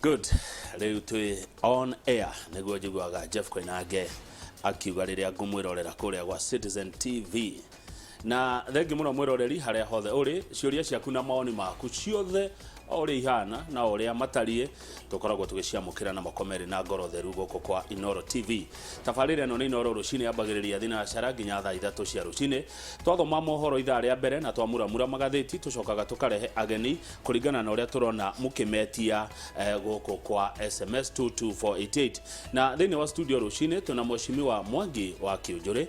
Good. Rĩu twĩ on air nĩguo njiguaga Jeff Koinange akiuga rĩrĩa ngũmwĩrorera kũrĩa gwa Citizen TV. Na thengi mũno mwĩroreri harĩa hothe ũrĩ, ciũria ciaku na maoni maku ciothe ũrĩa ihana na ũrĩa matariĩ tũkoragwo tũgĩciamũkĩra na makomeri na ngoro theru gũkũ kwa Inoro TV. Tabarĩra ĩno nĩ Inoro rũcinĩ yambagĩrĩria thinacara nginya thaa 3 cia rũcinĩ. Twathoma mohoro ithaa rĩa mbere na twamuramura magathĩti tũcokaga tũkarehe ageni kũringana na ũrĩa tũrona mũkĩmetia gũkũ kwa SMS 22488. Na thĩinĩ wa studio rũcinĩ tuna Mheshimiwa Mwangi wa Kĩũnjũrĩ,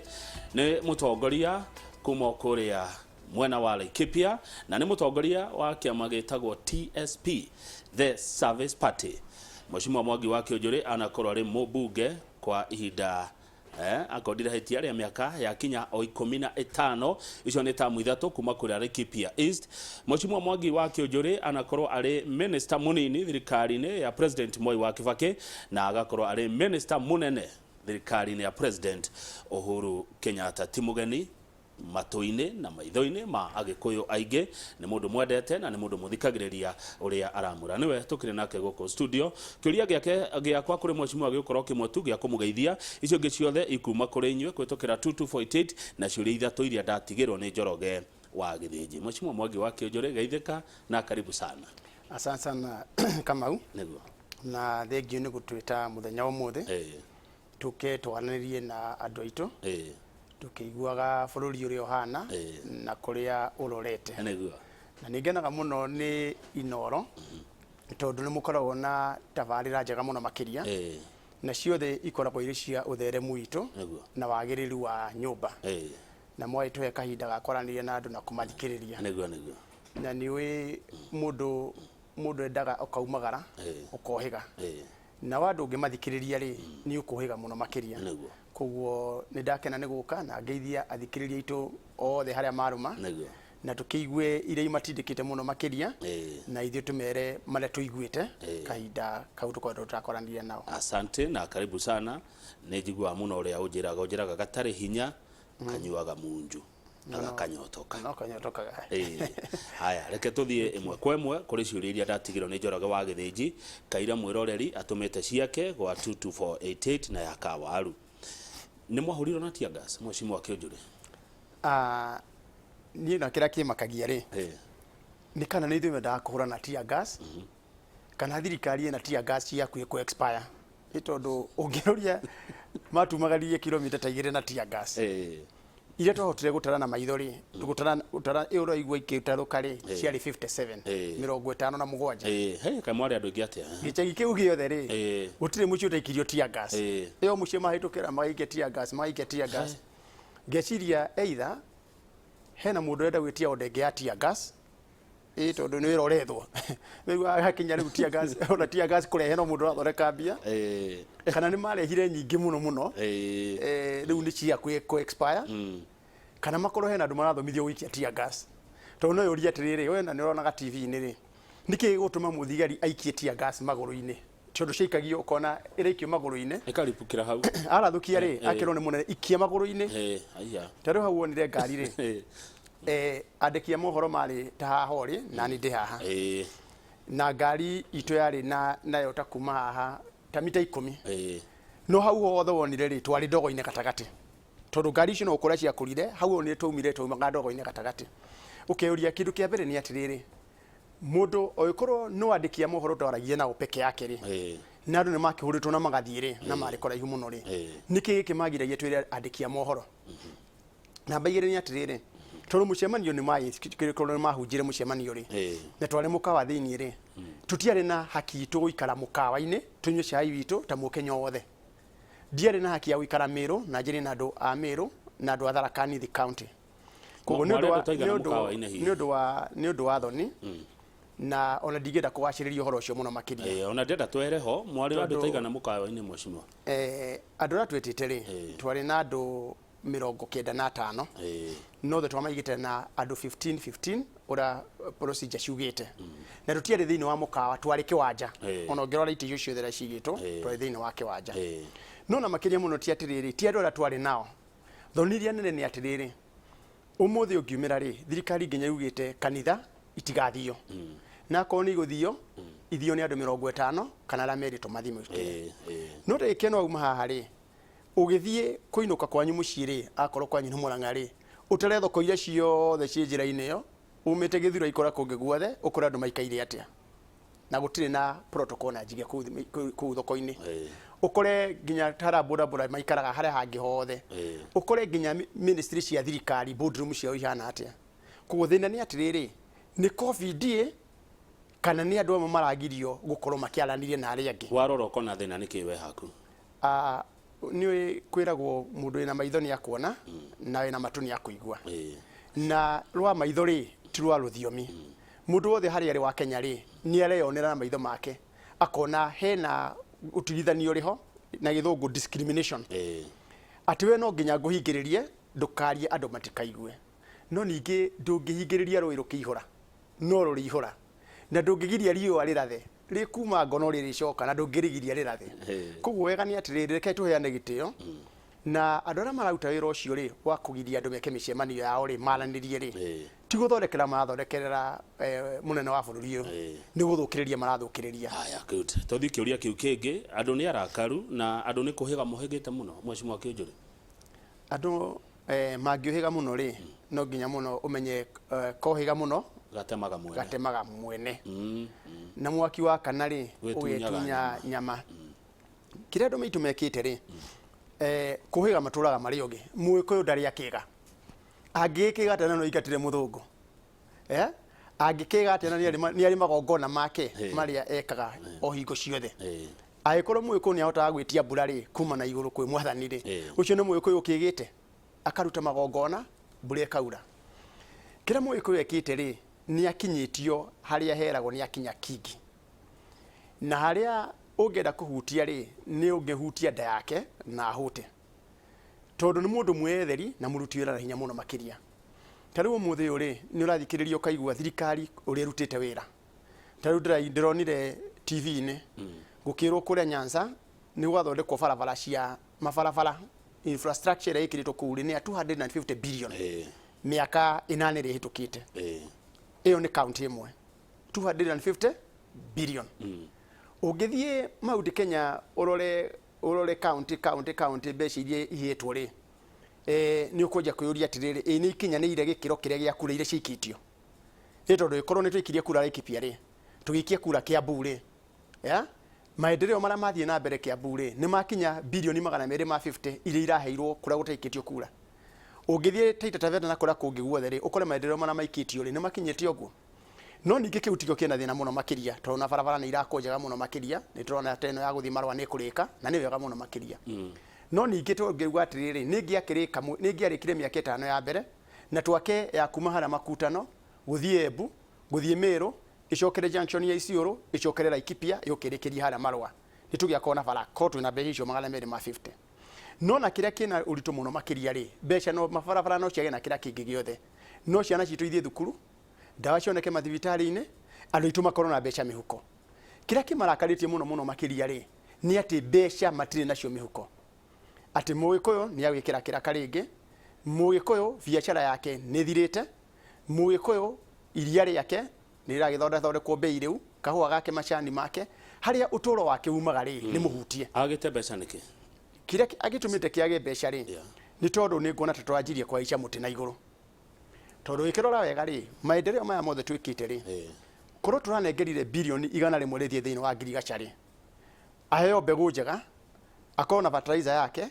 nĩ mũtongoria kuma kũrĩa mwena wa Laikipia na nĩ mũtongoria wa kĩama gĩtagwo TSP, The Service Party. Mheshimiwa Mwangi wa Kĩũnjũrĩ anakorwo arĩ mũbunge kwa ihinda akodira hetia rĩa mĩaka ya kinya o 15 icio nĩ tamu ithatũ kuma kũrĩa Laikipia East. Mheshimiwa Mwangi wa Kĩũnjũrĩ anakorwo arĩ minister munini thirikari-inĩ ya President Mwai wa Kibaki na agakorwo arĩ minister munene thirikari-inĩ ya President Uhuru Kenyatta. Ti mũgeni matũ-inĩ na maitho-inĩ ma agĩkũyũ aingĩ, nĩ mũndũ mwendete na nĩ mũndũ mũthikagĩrĩria ũrĩa aramũra. Nĩwe tũkĩrĩ nake gũkũ studio. Kĩũria gĩake gĩakwa kũrĩ mheshimiwa gĩgũkorwo kĩmwe tu gĩa kũmũgeithia, icio ingĩ ciothe ikuma kũrĩ inyuĩ kwĩtũkĩra 2248 na ciũria ithatũ iria ndatigĩrwo nĩ Njoroge wa Gĩthĩnji. Mheshimiwa Mwangi wa Kĩũnjũrĩ, geithĩka na karibu sana. Asante sana Kamau. Nĩguo. Na thengiũ nĩ gũtwĩta mũthenya ũmũthĩ tũke twanĩrie na andũ aitũ tukĩiguaga bũrũri ũrĩa ũhana na kũrĩa ũrorete. Na nĩngenaga mũno nĩ Inoro tondũ nĩ mũkoragwo na tabarĩra njega mũno makĩria na ciothe ikoragwo irĩ cia ũtheremu witũ na wagĩrĩru wa nyũmba na mwai tũhe kahinda ga kwaranĩria na andũ na kũmathikĩrĩria. Na nĩũĩ mũndũ endaga ũkaumagara ũkohĩga na wandũ ũngĩmathikĩrĩria rĩ nĩ ũkũhĩga mũno makĩria. Koguo nĩ ndakena nĩ gũka na ngeithia athikĩrĩria aitũ othe harĩa marũma na tũkĩigue iria imatindĩkĩte mũno makĩria na ithuĩ tũmere marĩa tũiguĩte kahinda kau tũkorwo tũtakwaranĩria nao. Asante na karibu sana. Nĩ njiguaga mũno ũrĩa ũnjĩraga gatarĩ hinya kanyuaga munju na gakanyotoka. No kanyotokaga. Haya, reke tũthiĩ ĩmwe kwa ĩmwe kũrĩ ciũria iria ndatigĩrwo nĩ Njoroge wa Gĩthĩnji. Kaira mwĩroreri atũmĩte ciake gwa 22488 na ya Kawaru. Nĩ mwahũrirwo na tear gas Mheshimiwa Kĩũnjũrĩ? Niĩ na kĩrĩa kĩmakagia rĩ nĩ kana nĩ ithuĩ mendaga kũhũra na tear gas kana thirikari ĩna tear gas yakuhĩ ku expire. Tondũ ũngĩroria matumagaririe kilomita ta 2 na tear gas iria twahotire gũtara na maitho rĩ gũtara euro igua ikĩtarũka rĩ ciarĩ 57 57. Kamwari andũ ingĩ atĩa gĩcagi kĩu gĩothe rĩ gũtirĩ mũciĩ ũtaikirio tear gas. Ĩyo mũciĩ mahĩtũkĩra magaikia tear gas ngeciria either hena mũndũ ũrenda gwĩtia ondenge ya tear gas tondũ nĩ wĩra ũrethwo nĩguo hakinya rĩu tear gas ona tear gas kũrehe no mũndũ ũrathondeka mbia kana nĩ marehire nyingĩ mũno rĩu nĩ cia ku expire kana makorwo hena andũ marathomithio gũikia tear gas. Tondũ no yũria atĩrĩrĩ we na nĩ ũronaga TV-inĩ rĩ nĩkĩ gũtũma mũthigari aikie tear gas magũrũ-inĩ tondũ ciaikagio ũkona ĩraikio magũrũ-inĩ ĩkaripũkĩra hau arathũkia rĩ akĩrwo nĩ mũnene ikia magũrũ-inĩ. Tarĩu hau wonire ngari rĩ andĩki a mohoro marĩ ta haha rĩ na nĩ ndĩ haha na ngari itũ yarĩ nayo ta kuma haha ta mita 10 no hau hothe wonire rĩ twarĩ ndogo-inĩ gatagatĩ tondũ ngari icio no ũkũra ciakũrire hau wonire twaumaga ndogo-inĩ gatagatĩ. Ũkeyũria kĩndũ kĩa mbere nĩ atĩrĩrĩ mũndũ oĩkorwo no andĩki a mohoro twaragia nao peke yake rĩ na andũ nĩ makĩhũrĩtwo na magathiĩ rĩ na marĩ kũraihu mũno rĩ nĩkĩ gĩkĩ magiragia twĩre andĩki a mohoro. Namba igĩrĩ nĩ atĩrĩrĩ tondũ mũcemanio nĩ mahunjire mũcemanio rĩ na twarĩ mũkawa thĩinĩ rĩ tũtiarĩ na haki itũ gũikara mũkawa-inĩ tũnyue cai witũ ta mũkenya wothe. Ndiarĩ na haki ya gũikara Meru na njĩrĩ na andũ a Meru na andũ a Tharaka Nithi County. Koguo nĩ ũndũ wa thoni na ona ndingĩenda kũgacĩrĩria ũhoro ũcio mũno makĩria. Ona ndenda twehere ho mwarĩ andũ taigana mũkawa-inĩ Mheshimiwa? Andũ arĩa twĩtĩte rĩ twarĩ na andũ 95 no the twamaigĩte na andũ 15 ũrĩa procedure ciugĩte na tũtiarĩ thĩinĩ wa mũkawa twarĩ kĩwanja ona ũngĩrora itĩ icio ciothe cigĩtwo twarĩ thĩinĩ wa kĩwanja. No na makĩria mũno ti atĩrĩrĩ ti andũ arĩa twarĩ nao thoniria nene nĩ atĩrĩrĩ ũmũthĩ ũngiumĩra rĩ thirikari nginya yugĩte kanitha itigathio na akorwo nĩ igũthio ithio ni andu 50 kana la merito mathimo ite no de keno uma haha ri ugithie kuinuka kwanyu muciri akoro kwanyu ni Murang'a ri utare thoko iria ciothe ci njira-ini yo umite githiro ikora kungi guothe ukora andu maikaire atia na gutire na protocol na njige ku thoko-ini ukore ginya tara boda maikaraga haria hangi hothe ukore ginya ministry cia thirikari boardroom cia ihana atia kuguthina ni atiriri ni covid kana ni andu amwe maragirio gukorwo makiaranirie na aria angi warora ukona thina ni kiwe haku ni kwiragwo mundu ina maitho ni akuona na wina matu ni akuigua na rwa maitho ri ti rwa ruthiomi mundu wothe hari ari wa Kenya ri ni areyonera na maitho make akona hena utigithanio riho na githungu discrimination ati we no nginya nguhingiririe ndukarie andu matikaigue no ningi ndungihingiriria roi rukihora no rurihora na ndungigiria riua rirathe rikuma ngono riricoka na ndungirigiria rirathe koguo wega ni atiriri reke tuheane gitio na andu aria mararuta wira ucio ri wa kugiria andu meke micemanio yao ri maranirie ri ti guthondekera marathondekerera munene wa bururi uyu ni guthukiriria marathukiriria haya good tothi kiuria kiu kingi andu ni arakaru na andu ni kuhiga muhigite muno mweshimwa Kinjuri andu mangiuhiga muno ri no nginya muno umenye kohiga muno gatemaga mwene na mwaki wa kana ri ugetunya nyama kiria andu maitu mekite ri kuhiga maturaga mari ogi mwiko ndari akiga angikiga tena no ikatire muthungu angikiga tena ni ari magongona make maria ekaga o hingo ciothe aikorwo mwiko ni ahotaga gwitia mbura ri kuma na iguru kwi mwathani ri ucio ni mwiko ukigite akaruta magongona mbura ekaura kira mwiko ekite ri ni akinyitio haria heragwo ni akinya kingi na haria ungenda kuhutia ri ni ungehutia nda yake na hute tondu ni mundu mwetheri na muruti wira na hinya muno makiria tariu muthe uri ni urathikiririo kaigua thirikari uri rutite wira tariu ndironire TV-ini gukirwo kuria Nyanza ni gwathondekwo barabara cia mabarabara infrastructure ikiritwo kuri ni 250 billion miaka 8 ri hitukite iyo ni county imwe 250 billion ugithie maudi Kenya urore county mbeca iria ihitwo ri ni ukuja kuyuria atiriri ni ikinya ni ire gikiro kiria gia kura ire cikitio tondu ikorwo ni twikirie kura Laikipia ri tugikie kura Kiambu ri maendeleo mara mathie na mbere Kiambu ri ni makinya bilioni 250 iria iraheirwo kura gutaikitio kura ugithie Taita Taveta na kura kungi guothe ri ukore maendeleo mara maikitio ri ni makinyete oguo no ningi kiutigo kina thina muno makiria tona barabara ni irakonjaga muno makiria ni turona teno ya guthi marwa ni kurika na ni wega muno makiria no ningi tungirwa atiriri ningi akirika ningi arikire miaka 5 ya mbere na twake ya kuma hara makutano guthie Embu guthie Meru icokere junction ya Isiolo icokere Laikipia yukirikiria hara marwa nitugia kona bara kotu na bei icio 250 no na kiria kina uritu muno makiria ri beca no mabarabara no ciage na kiria kingi giothe no ciana citu ithie thukuru dawa cioneke mathibitari-ini andu itu makorwo na beca mihuko kiria kimarakaritie muno makiria ri ni ati beca matire nacio mihuko ati Mugikuyu ni agwikira kiraka ringi Mugikuyu biashara yake ni thirite Mugikuyu iria yake ni iragithondethondekwo bei riu kahua gake macani make haria uturo wake umaga ri ni muhutie agite beca niki kiria agitumite kiage beca ri ni tondu ni ngona tatwanjirie kwa ica muti na iguru tondu ikirora wega ri maendeleo maya mothe twikite ri korwo turanengerire bilioni 100 rithie thiini wa ngirigaca ri aheo mbegu njega akona fertilizer yake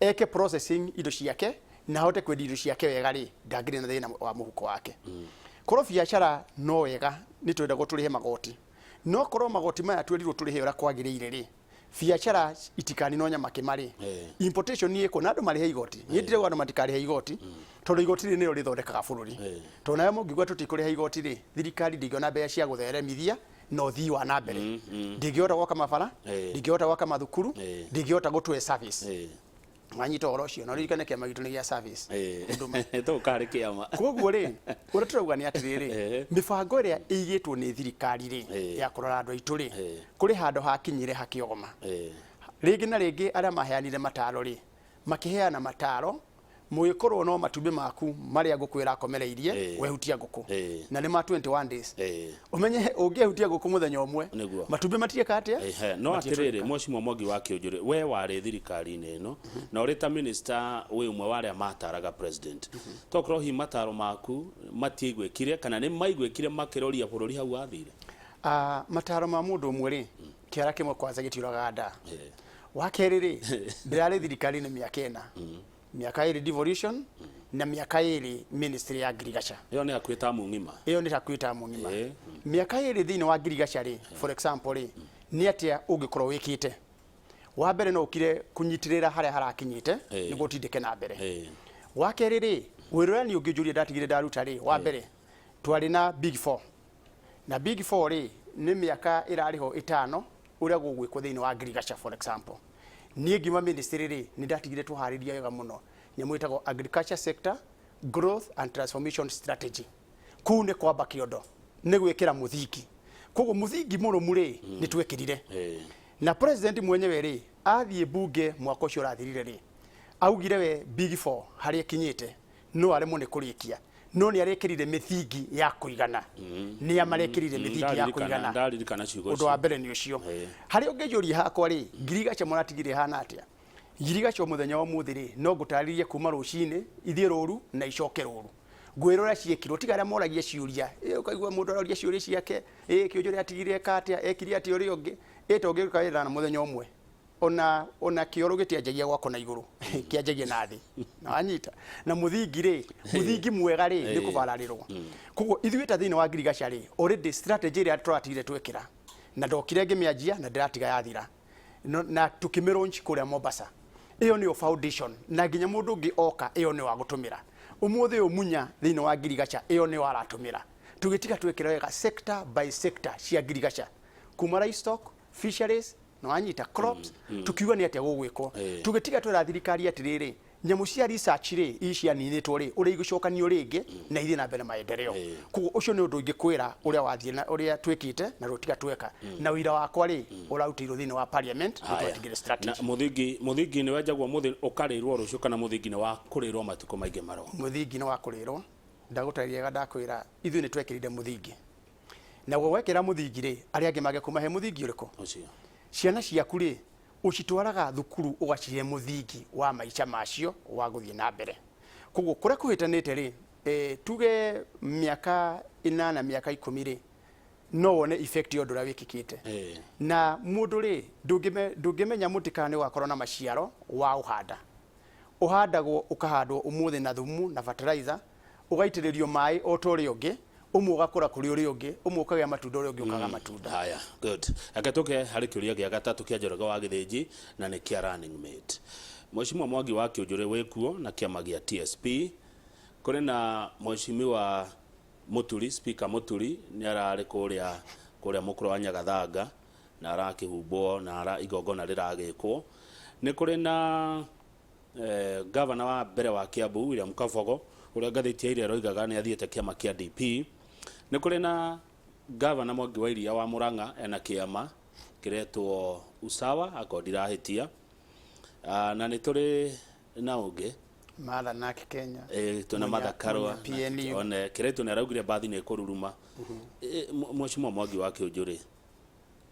eke processing indo ciake na hote kwendia indo ciake wega ri ndangire na thina wa muhuko wake korwo biashara no wega ni twenda guturihe magoti no korwo magoti maya twerirwo turihe ura kwagiriire ri biashara itikani no nyama kimari importation ni iko na andu marihe igoti ni ndire wandu matikarihe igoti tondu igoti ri niro rithondekaga bururi to nayo mungigwa tutikurihe igoti ri thirikari ndigiona mbeca cia gutheremithia no thii wa na mbere ndigiota gwaka mabara ndigiota gwaka mathukuru ndigiota gutwe service manyita oro cio no ririkane kiama gitu ni gia service to kare kiama koguo ri ura turauga ni atiriri mibango iria igitwo ni thirikari ri ya kurora andu aitu ri kuri hando hakinyire hakiogoma ringi na ringi aria maheanire mataro ri makiheana mataro mugikorwo no matumbi maku maria ngukwira komereirie wehutia nguku na ni ma 21 days umenye ungihutia nguku muthenya umwe matumbi matieka atia no atiriri Mheshimiwa Mwangi wa Kiunjuri we wari thirikari-ini ino na uri ta minister we umwe waria mataraga president tokro hi mataro maku matiigwekire kana ni maigwekire makiroria bururi hau athire mataro ma mundu umwe ri kiara kimwe kwanza gitiuraga nda wa kerĩ rĩ ndirarĩ thirikari-inĩ mĩaka ĩna mĩaka ĩrĩ devolution na mĩaka ĩrĩ ministry ya agriculture iyo nĩ hakuhĩ tamu ng'ima mĩaka ĩrĩ thĩinĩ wa agriculture rĩ for example rĩ nĩ atĩa ũngĩkorwo wĩkĩte wa mbere no ũkire kũnyitirĩra harĩa harakinyĩte nĩguo ũtindĩke na mbere wa kerĩ rĩ wĩrorani ũngĩnjũria ndatigire ndaruta rĩ wa mbere twarĩ na big 4 na big 4 rĩ nĩ mĩaka ĩrarĩho 5 uria gugwikwo thiini wa agriculture for example nie ngima ministry ri ni ndatigire tuhariria wega muno nyamu itagwo agriculture sector growth and transformation strategy kune kwamba kiondo ni gwikira muthingi koguo muthingi murumu ri ni twekirire na president mwenyewe ri athie bunge mwaka ucio rathirire ri augire we big 4 hari kinyite no aremo ni kurikia no ni arekirire mithingi ya kuigana ni amarekirire mithingi ya kuigana undu wa mbere ni ucio hari ungejuria hakwa ri ngirigacha muratigire hana atia ngirigacha muthenya wa muthi ri no ngutaririe kuma rucini ithie ruru na icoke ruru ngwirora ciekirwo tigara moragia ciuria ukaigwa mundu aroria ciuria ciake Kiunjuri atigire katia ekiri ati uri ungi itoge kaira na muthenya umwe ona kioro gitiajagia gwako na iguru kiajagia na thi na anyita na muthingi ri muthingi mwega ri ni kubararirwo kugo ithuĩ ta thĩinĩ wa agriculture ri already strategy ĩrĩa tũratigire twekira na ndokire ngĩmĩanjia na ndĩratiga yathira na tukimilaunch kuria Mombasa iyo ni foundation na nginya mundu ũngĩ oka iyo ni wa gutumira umuthi umunya thĩinĩ wa agriculture iyo ni waratumira tugitiga twekira wega sector by sector cia agriculture kuma livestock fisheries no anyita crops tukiuga ni atia gugwikwo tugitiga twira thirikari atiriri nyamu cia research ri icia ninitwo ri uri igucokanio ringi na ithie na mbere maendeleo kugo ucio ni undu ingikwira uria wathie na uria twikite na rutiga tweka na wira wakwa ri urautirwo thini wa parliament twatigire strategy muthingi ni wajagwo muthi ukarirwo rucio kana muthingi ni wa kurirwo matuko maingi maro muthingi ni wa kurirwo ndagutariega ndakwira ithuĩ ni twekirire muthingi na wekira muthingi ri aria angi mage kumahe muthingi uriko ucio ciana ciaku ri ucitwaraga thukuru ugacihe muthingi wa maica macio wa guthie na mbere kugo kuria kuhitanite ri tuge miaka 8 na miaka 10 ri no wone effect yo ndura wikikite na mundu ri ndungimenya mutikane wakorwo na maciaro wa uhandagwo ukahandwo umuthi na thumu na fertilizer ugaitiririo mai otori ungi umwe ugakura kuri uri ungi umwe ukagĩa matunda uri ungi ukaga matunda haya good akatoke hari kiuria gĩa gatatu kia Njoroge wa Githĩnji na nĩ kia running mate Mheshimiwa Mwangi wa Kiunjuri wekuo na kiama gĩa TSP kuri na Mheshimiwa Muturi speaker Muturi ni arari kuria mukuru wa Nyagathanga na arakihumbo na igongona riragikwo ni kuri na governor wa mbere wa Kiambu William Kabogo uria ngathĩti ya Irero igaga ni athiĩte kiama kia DP ni kuri na governor Mwangi wa Iria wa Murang'a ena kiama kiretwo Usawa akondirahitia na ni turi na ungi Martha na Kenya tuna Martha Karua one kiretwo ni araugire bathi ni kururuma Mheshimiwa Mwangi wa Kiunjuri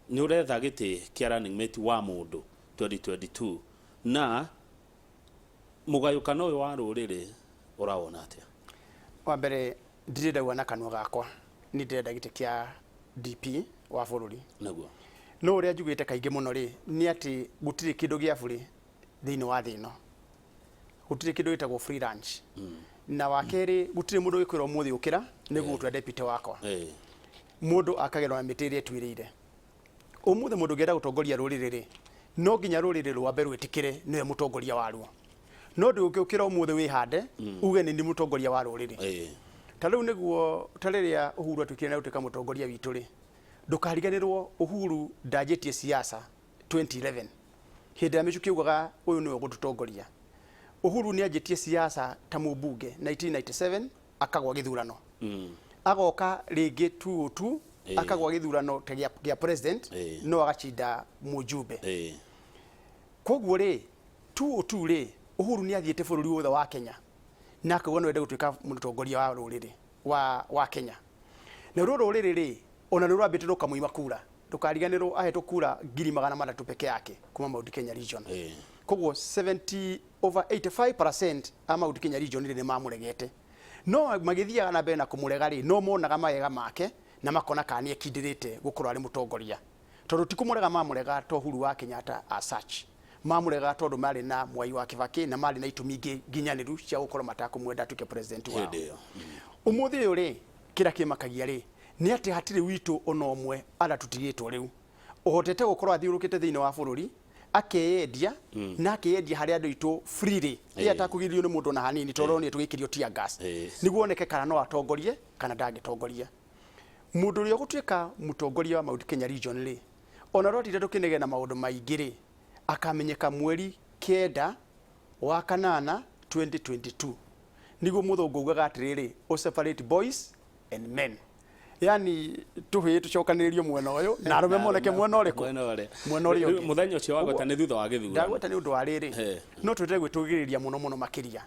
ni uretha giti kia running mate wa mundu 2022 na mugayukano uyu wa ruriri urawona atia wa mbere ndirenda gwana kanwa gakwa ni ndirenda gite kia DP wa bururi naguo no uria njugite kaingi muno ri ni ati gutiri kindu gia buri thiini wa thino gutiri kindu gitagwo free lunch na wakeri gutiri mundu wikwira umuthi ukira niguo twa deputy wakwa mundu akagerwa mitirie twirire umuthi mundu ngenda gutongoria ruriri ri no nginya ruriri rwambe rwitikire niwe mutongoria waruo no ndukira umuthi wihande uge ni mutongoria wa ruriri ta riu niguo tariria Uhuru atukire na utika mutongoria witu ri ndukariganirwo Uhuru ndajetie siasa 2011 hindi ya micuki ugaga uyu niwe gututongoria Uhuru ni ajetie siasa ta mubunge 1997 akagwa githurano agoka ringi 2002 akagwa githurano gia president no agachinda mujumbe koguo ri 2002 ri Uhuru ni athiete bururi wothe wa Kenya na akauga no ende gutuika mutongoria wa ruriri wa Kenya na ruriri ri ona rurambite rukamuima kura ndukariganirwo ahetwo kura 300,000 peke yake kuma Mount Kenya region koguo 85% ama Mount Kenya region ni mamuregete no magithiaga na mbere na kumurega ri no monaga maega make na makona kanie kindirite gukorwo ari mutongoria tondu tikumurega mamurega to Uhuru wa Kenyatta as such mamurega tondu mari na Mwai wa Kibaki na mari na itumi nginyaniru cia gukorwo matakumwenda tuke president wao umuthi uyu ri kira kimakagia ri ni ati hatiri witu ona omwe ala tutigitwo riu uhotete gukorwo athiurukite thiini wa bururi akeyendia na akeyendia hari andu itu freely ria takugirio ni mundu na hanini tondu ni tugikirio tear gas niguo oneke kana no atongorie kana ndangitongoria mundu ria gutuika mutongoria wa Mount Kenya region ri ona rotire tukinege na maundu maingi ri akamenyeka mweri 9 wa 8 2022 niguo muthungu ugaga atiriri o separate boys and men yani tuhi tucokanirio mwena uyu na arume moneke mwena uriku mwena uri ungi muthenya ucio wagota ni thutha wa githurano ndagweta ni undu wa riri no twete gwitugiriria muno makiria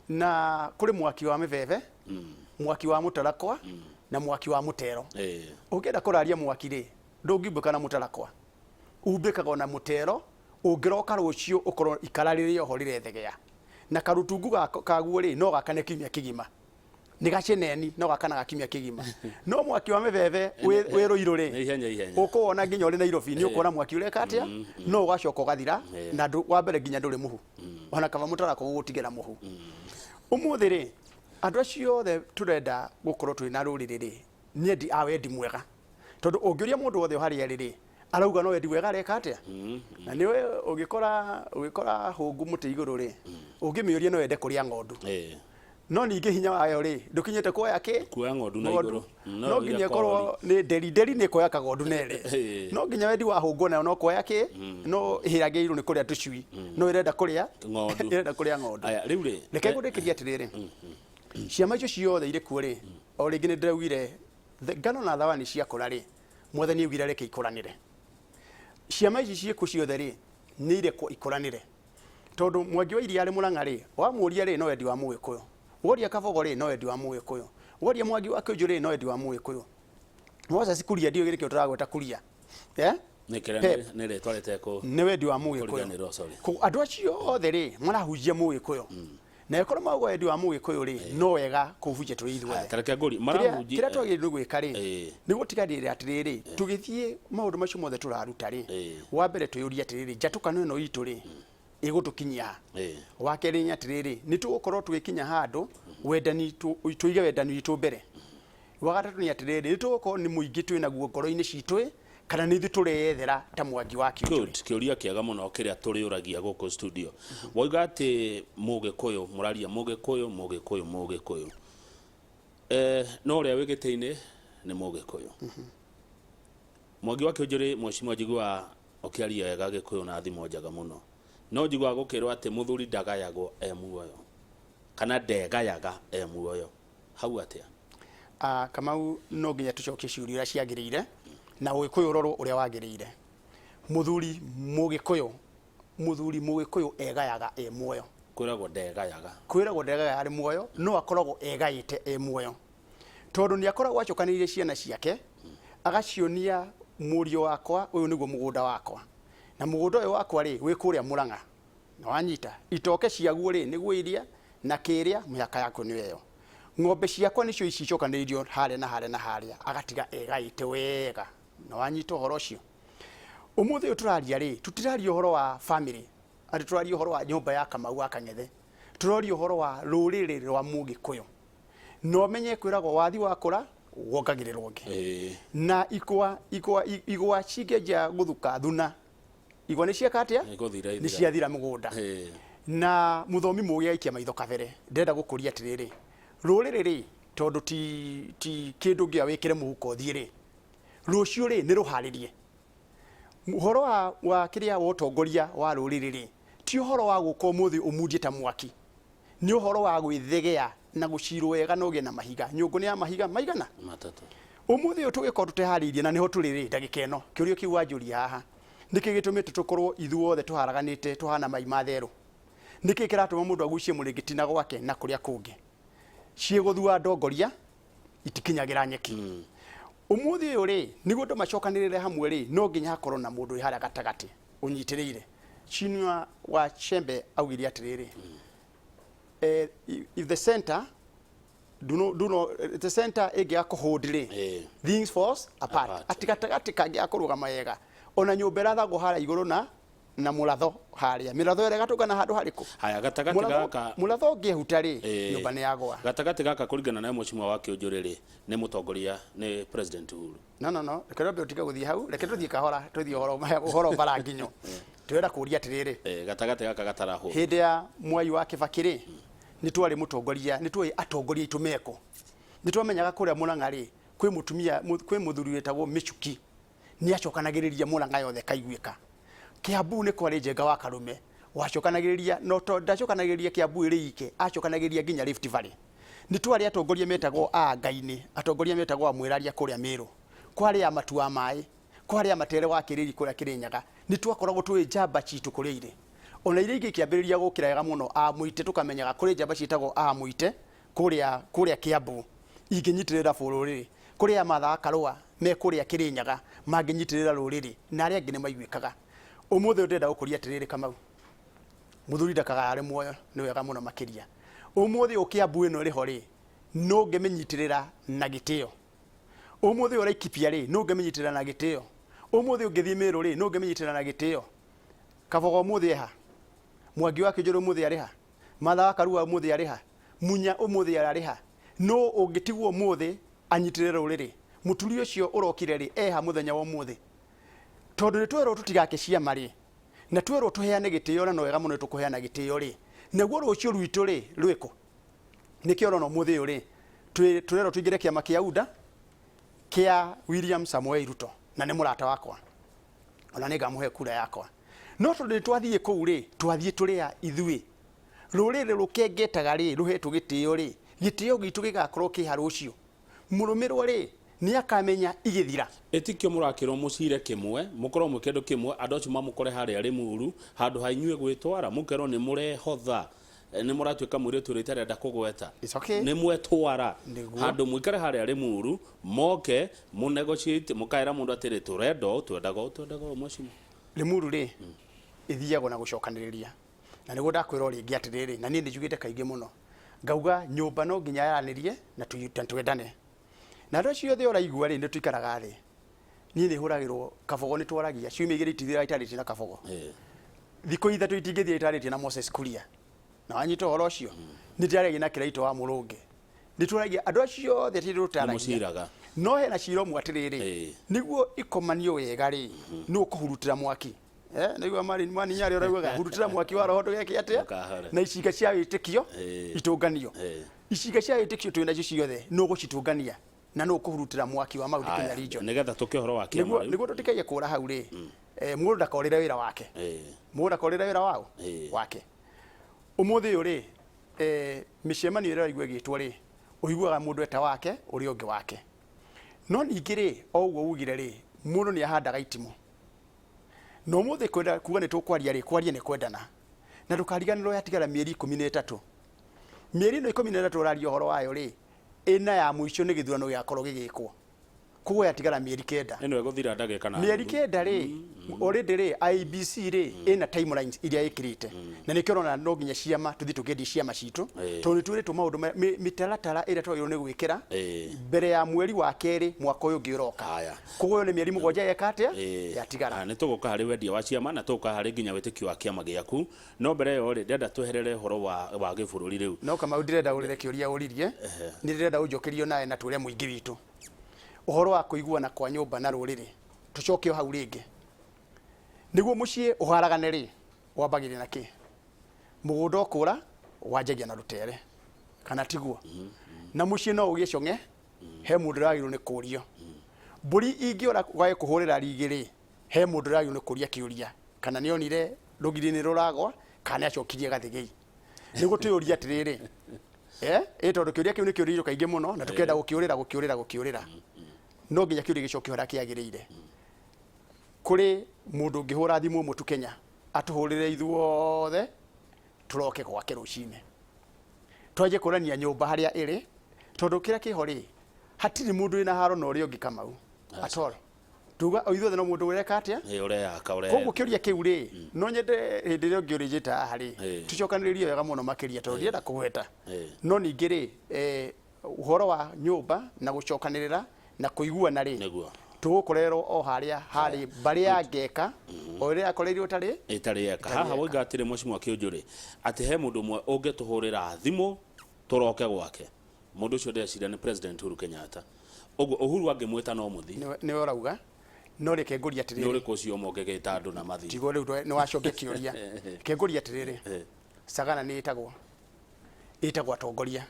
na kuri mwaki wa miveve mwaki wa mutarakwa na mwaki wa mutero ukienda kuraria mwaki ri ndungimbika na mutarakwa umbikaga na mutero ungiroka rucio ukorwo ikararirio horire thegea na karutungu kaguo ri no gakane kimya kigima ni gaceneni no gakana gakimya kigima no mwaki wa meveve wiruiru ri ukuona nginya uri Nairobi ni ukuona mwaki ureka atia no ugacoka ugathira na wa mbere nginya nduri muhu ona kama mutarako gutigera muhu umuthi ri andu acio the turenda gukorwo twina ruriri ri nie ndi awendi mwega tondu ungiuria mundu wothe hari ri arauga no wendi wega areka atia na niwe ugikora hungu muti iguru ri ungimiuria no wende kuria ng'ondu no ninge hinya wayo ri ndukinyete kuoya ng'ondu na iguru no nginya korwo ni deri ni kuoya kagondu nere no nginya wendi wa hungu na no kuoya no hirageiru ni kuria tucui no irenda kuria ng'ondu irenda kuria ng'ondu aya riu ri reke ngudikiria atiriri ciama icio ciothe ire kuo ri o ringi ni ndiraugire ngano na thawani cia kura ri mwathani ugire reke ikuranire ciama ici ciku ciothe ri ni ire ku ikuranire tondu Mwangi wa Iria ri Murang'a ri wa muria ri no wendi wa Mugikuyu woria Kabogo ri no wendi wa Mugikuyu woria Mwangi wa Kĩũnjũ ri no wendi wa Mugikuyu Moses Kuria ndio gĩkĩ ũtaragweta Kuria nĩ retwarete ko nĩ wendi wa Mugikuyu ko andũ acio othe ri marahunjia Mugikuyu na ikorwo mago wendi wa Mugikuyu ri no wega kũhunjia tũrĩ ithuothe tareke ngori marahunjia kĩrĩa twagĩrĩirwo gwĩka ri nĩ gũtiganĩrĩra atirĩrĩ tũgĩthiĩ maũndũ macio mothe tũraruta ri wa mbere twĩyũria atirĩrĩ njatukano ĩno itũ ri igutukinya wa keri nya tiriri ni tugukorwo tugikinya handu wendani tuige wendani witu mbere wa gatatu ni atiriri ni tugukorwo ni muingi twina guo ngoro-ini citũ kana ni tureyethera ta Mwangi wa Kĩũnjũ kiuria kiaga muno kiria turiuragia guku studio wauga ati Mugikuyu muraria Mugikuyu no uria wigite-ini ni Mugikuyu Mwangi wa Kĩũnjũ ri Mheshimiwa Njigua okiaria wega Gikuyu na thimo njaga muno no njigwa gukirwo ati muthuri ndagayagwo muoyo kana ndegayaga muoyo hau atia Kamau no nginya tucokie ciuria ciagiriire na Gikuyu roro uria wagiriire muthuri Mugikuyu egayaga muoyo kwiragwo ndegayaga ari muoyo no akoragwo egaite muoyo tondu ni akoragwo acokanirie ciana ciake agacionia murio wakwa uyu niguo mugunda wakwa na mugunda uyu wakwa ri wi kuria Murang'a na wanyita itoke ciaguo ri niguo iria na kiria mihaka yako ni weyo ng'ombe ciakwa nicio icicokanĩirio harĩa na harĩa agatiga egaite wega na wanyita ũhoro ũcio umuthi uyu turaria ri tutiraria ũhoro wa family ati turaria ũhoro wa nyũmba ya Kamau wa Kang'ethe turaria ũhoro wa rũrĩrĩ rwa Mugikuyu no menye kwĩragwo wathi wakũra wongagĩrĩrwo ũngĩ na igwa cingeja gũthuka thuna igwa nĩ cieka atia nĩ ciathira mũgũnda na muthomi mũgĩ aikia maitho kabere ndenda gũkũria atirĩrĩ rũrĩrĩ ri tondu ti kindu ngĩa wĩkĩre mũhuko thiĩ ri rũciũ ri nĩ rũharĩrie ũhoro wa kĩrĩa wa ũtongoria wa rũrĩrĩ ri ti ũhoro wa gũka ũmũthĩ ũmundie ta mwaki nĩ ũhoro wa gwĩthegea na gũcirwo wega na ũgĩe na mahiga nyũngũ nĩ ya mahiga maigana matatũ ũmũthĩ ũyũ tũgĩkorwo tũteharĩirie na nĩho tũrĩ ri ndagĩka ĩno kĩũria kĩu wanjũria haha nĩkĩ gĩtũmĩte tũkorwo ithuothe tũharaganĩte tũhana mai ma therũ niki kiratuma mundu agucie muringitina gwake na kuria kungi ciiguthua ndongoria itikinyagira nyeki umuthi uyu ri niguo ndo macokanirire hamwe ri no nginya hakorwo na mundu ri haria gatagati unyitirire Chinua wa Chembe augire atiriri if the center the center egia kuhudire things falls apart atigatagati kangia kurugama yega ona nyumba rathago hara iguru na muratho haria miratho ere gatugana handu hariku haya gatagati gaka muratho ngihutari nyumba ni yagwa gatagati gaka kuringana na mucimwa wa kiunjuriri ni mutongoria ni president Uhuru no rekero tiga guthie hau rekero thie kahora tuthie horo baranginyo twera kuria atiriri gatagati gaka gataraho hindi ya Mwai wa Kibakiri ni twari mutongoria ni twari atongoria itumeko ni twamenyaga kuria Murang'a ri kwi mutumia kwi muthuri wetagwo Michuki ni acokanagiriria Murang'a yothe kaiguika Kiambu ni kwari Njenga wa Karume wacokanagiriria no to ndacokanagiriria Kiambu iri ike acokanagiriria nginya Rift Valley ni twari atongoria metagwo a Ngaini atongoria metagwo a Mwiraria kuria Miru kwari ya Matua Mai kwari ya Matere wa Kiriri kuria Kirinyaga ni twakoragwo twi njamba citu kuria ire ona ire ingi kiambiriria gukiraga muno a Muite tukamenyaga kuri njamba citagwo a Muite kuria Kiambu inginyitirira bururi kuria Matha Karua me kuria Kirinyaga manginyitirira ruriri na aria angi ni maiguikaga umuthi ndenda gukuria atiriri Kamau muthuri ndakaga ari muoyo ni wega muno makiria umuthi ukiambu ino ri hori no ngemenyitirira na gitio umuthi uri Kipia ri no ngemenyitirira na gitio umuthi ungithie Miru ri no ngemenyitirira na gitio Kabogo umuthi ha Mwangi wa Kijuru umuthi ari ha Matha wa Karua umuthi ari ha Munya umuthi ari ha no ungitigwo umuthi anyitirira ruriri muturi ucio urokire ri ha muthenya wa umuthi tondu twero tutigake ciama ri na twero tuheane gitio na no wega muno tukuheana gitio ri naguo rucio rwitu ri rwiko nikio rono muthi uri twero tuigire kiama kia UDA kia William Samoei Ruto na ni murata wakwa ona ni ngamuhe kura yakwa no tondu twathie kuu ri twathie turia ithui ruriri rukengetaga ri ruhetu gitio ri gitio gitu gigakorwo kiha rucio murumirwo ri ni akamenya igithira etikio murakiro mucire kimwe mukorwo mukendu kimwe andoci mamukore hari ari muru handu hainywe gwitwara mukero ni murehotha ni muratwika mwire turite nda kugweta ni mwetwara handu mwikare hari ari muru moke mu negotiate mukaira mundu atire turendaga mucimo ni muru ri ithiago na gucokaniriria na niguo ndakwira ringi atiriri na ni njugite kaingi muno ngauga nyumba no nginya yaranirie na twendane na ndo cio the uraigua ri nituikaraga ri ni ni huragirwo Kabogo ni twaragia ciumia igiri itithira itariti na Kabogo thiko ithatu itingithira itariti na Moses Kuria na wanyita horo cio ni ndiragi na Kiraito wa Murungi ni twaragia andu acio the tiru taragia no he na ciro mwatiriri niguo ikomanio wega ri no kuhurutira mwaki niguo mani nyari urauga hurutira mwaki wa roho geke atia na iciga cia witikio itunganio iciga cia witikio twina cio ciothe no gucitungania na no kuhurutira mwaki wa Mount Kenya region nigetha tukihoro wa kiama niguo tutikaye kura hau ri mundu ndakorire wira wake mundu ndakorire wira wao wake umuthi uri micemanio ira igwe gitwa ri uiguaga mundu eta wake uri ungi wake no ningiri o uguo ugire ri mundu ni ahandaga itimo no muthi kwenda kuga ni tukwaria ri kwaria ni kwendana na ndukariganirwo yatigara mieri 13 mieri no 13 uraria horo wayo ri ina ya muico ni githurano giakorwo gigikwo kugo yatigara mieri 9 ino eguthira ndagika na mieri 9 ri already ri IBC ri ina timelines iria ikirite na nikio rona no nginya ciama tuthi tugendi ciama citu tondu twire tu maundu mitaratara ira twagirwo ni gwikira mbere ya mweri wa keri mwaka uyu ngiroka kugo ni mieri 7 yekatia yatigara ni tuguka hari wendia wa ciama na tuguka hari nginya witikio wa kiama giaku no mbere yo ri ndenda tweherere horo wa gibururi riu no kama ndirenda urire kiuria uririe ni ndirenda ujokerio nae na twire muingi witu uhoro wa kuiguana kwa nyumba na ruriri tucokio hau ringi niguo mucie uharagane ri wambagire na ki mugunda ukura wanjagia na rutere kana tiguo na mucie no ugiconge he mundu ragirwo ni kurio mburi ingiora gwae kuhurira rigi ri he mundu ragirwo ni kuria kiuria kana nionire rugiri ni ruragwa kana acokirie gathigei niguo tuyuria atiriri tondu kiuria kiu ni kiurio kaingi muno na tukenda gukiurira no nginya kiuria gicokio hara kiagirire kuri mundu ngihura thimu mutu Kenya atuhurire ithuothe turoke gwake rucine twaje kurania nyumba haria iri tondu kira kiho ri hatiri mundu ina haro no ri ungi Kamau atoro tuga oithuothe no mundu ureka atia ureyaka koguo kiuria kiu ri no nyende hindi ri ungi urijita hari tucokaniririe wega muno makiria tondu ndienda kugweta no ningi ri uhoro wa nyumba na gucokanirira na kuiguana ri tugukorerwo o haria hari bari ya ngeka o ria akoreirio itari eka haha wigatire Mheshimiwa Kiunjuri ati he mundu mwe ungetuhurira thimu turoke gwake mundu ucio ndecira ni President Uhuru Kenyatta uguo Uhuru angimwita no muthi ni urauga no reke nguria atiriri no reke ucio mongegeta andu na mathi tigo riu ni wacoke kiuria ke nguria atiriri Sagana ni itagwo atongoria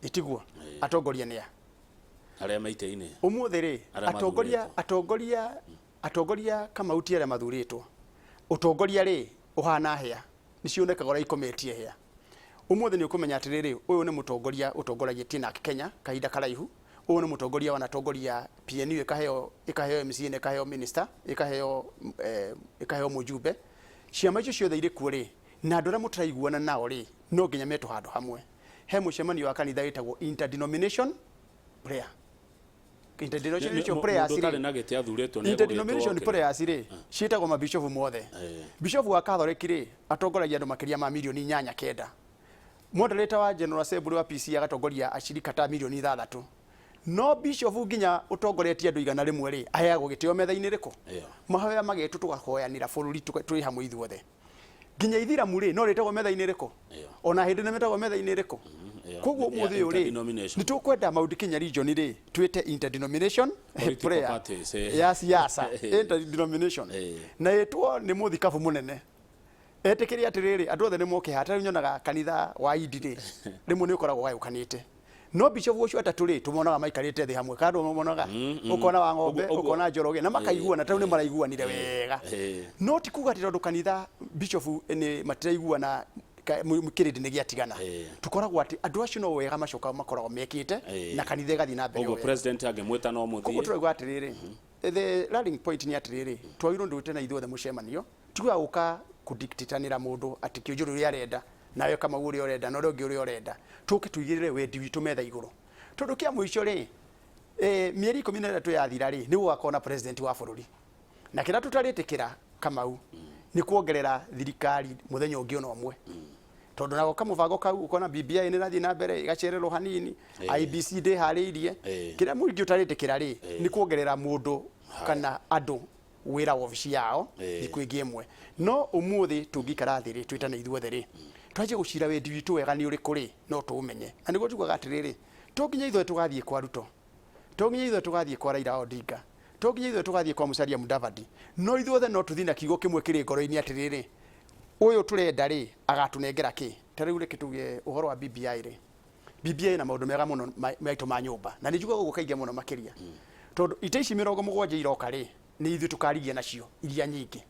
itigwo atongoria nia aria maite-ini umuthi ri atongoria Kamau ti aria mathuritwo utongoria ri uhana hia ni cionekaga ora ikometie hia umuthi ni ukumenya atiriri uyu ni mutongoria utongoragia tina Kenya kahinda karaihu uyu ni mutongoria wanatongoria PNU ikaheo MC ikaheo minister ikaheo mujumbe ciama icio ciothe iri kuo ri na andu aria mutaraiguana nao ri no nginya metu handu hamwe he mucemanio wa kanitha witagwo interdenomination prayer interdenomination prayers ri ciitagwo mabishofu mothe bishofu wa Catholic ri atongoragia andu makiria ma milioni 8-9 moderator wa General Assembly wa PC agatongoria ashirika ta milioni 6 no bishofu nginya utongoretie andu igana rimwe ri aheagwo gitio metha-ini riku mahoya magetu tugahoyanira bururi turi hamwe ithuothe nginya ithiramu ri no ritagwo metha-ini riku ona hindi na metagwo metha-ini riku koguo muthi uri ni tukwenda Mount Kenya region ri twite interdenomination prayer ya siasa interdenomination na etwo ni muthikabu munene etekiria atiriri andu othe ni moke hata nyonaga kanitha wa idire rimwe ni ukoragwo gayukanite no bishop ucio atatu ri tumonaga maikarite thi hamwe kandu mumonaga ukona wa ng'ombe ukona njoroge na makaiguana tau ni maraiguanire wega no tikuga tondu kanitha bishop ni matiraiguana mukirindi ni giatigana tukoragwo ati andu acio no wega macoka makoragwo mekite na kanitha gathi na mbere ugo president angemwita no muthi ugo turauga atiriri the rallying point ni atiriri twagirwo ndute na ithuothe mucemanio tuga uka kudictatanira mundu ati Kiunjuri uri arenda nawe Kamau uri urenda no rongi uri urenda tuke tuigirire wendi witu metha iguru tondu kia muico ri mieri 13 yathira ri ni gwakona president wa bururi na kira tutaritikira Kamau ni kuongerera thirikari muthenya ungi ono omwe tondu nago kamubango kau ukona BBI ni nathi na mbere igacererwo hanini IBC ndi hariirie kira muingi utaritikira ri ni kuongerera mundu kana andu wira ofici yao ikwingi imwe no umuthi tungikara thiri twitane ithuothe ri twaje gucira wendi witu wega ni uri kuri no tuumenye na niguo tugaga atiriri tunginya ithuothe tugathie kwa Ruto tunginya ithuothe tugathie kwa Raila Odinga tunginya ithuothe tugathie kwa Musalia Mudavadi no ithuothe no tuthina kigo kimwe kiri ngoro-ini atiriri uyu turenda ri agatunengera ki tariu reke tuge uhoro wa BBI ri BBI na maundu mega muno maitu ma nyumba na nijuga gukaingia muno makiria tondu ite ici 70 iroka ri ni ithu tukarigia nacio iria nyingi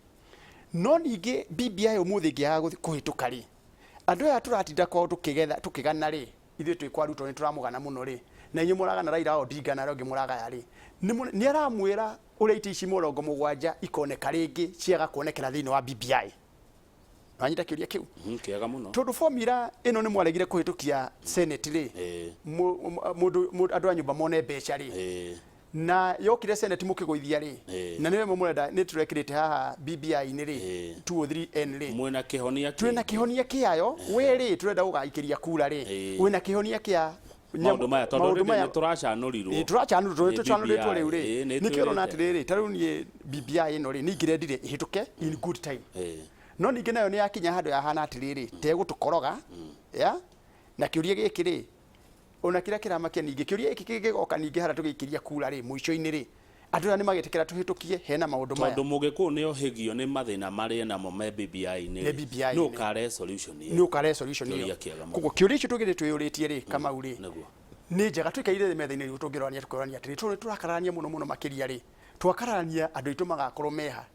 no ningi BBI umuthi ngiaga kuhituka ri andu aya turatinda kwao tukigana ri ithu twikwa Ruto ni turamugana muno ri na inyu muraga na Raila Odinga na rongi muraga yari ni aramwira uria ite ici 70 ikoneka ringi ciaga kuonekera thini wa BBI anyita kiuria kiu kiaga muno tondu formula ino ni mwaregire kuhitukia Senate ri mundu andu a nyumba mone mbeca ri na yokire Senate mukigwithia ri na niwe mumurenda ni turekirite haha BBI ni ri 203N ri mwena kihonia twina kihonia kiayo we ri turenda ugaikiria kura ri wina kihonia kia maundu maya tondu ni turacanurirwo turacanurirwo riu ri nikiro na atiriri tariu ni BBI ino ri ningirendire ihituke in good time no ningi nayo ni yakinya handu ya hana atiriri tegutukoroga ya na kiuria giki ri ona kira kiramakia ningi kiuria iki kigoka ningi hara tugikiria kura ri muico-ini ri andu ni magitikira tuhitukie hena maundu maya tondu mugiku ni ohigio ni mathina mari namo me BBI ni no kare solution iyo kugo kiuria icio tugire twiyuritie ri Kamau ri ni njega twikaire metha-ini ri tungirwania tukorania atiri turakarania muno makiria ri twakarania andu itu magakorwo meha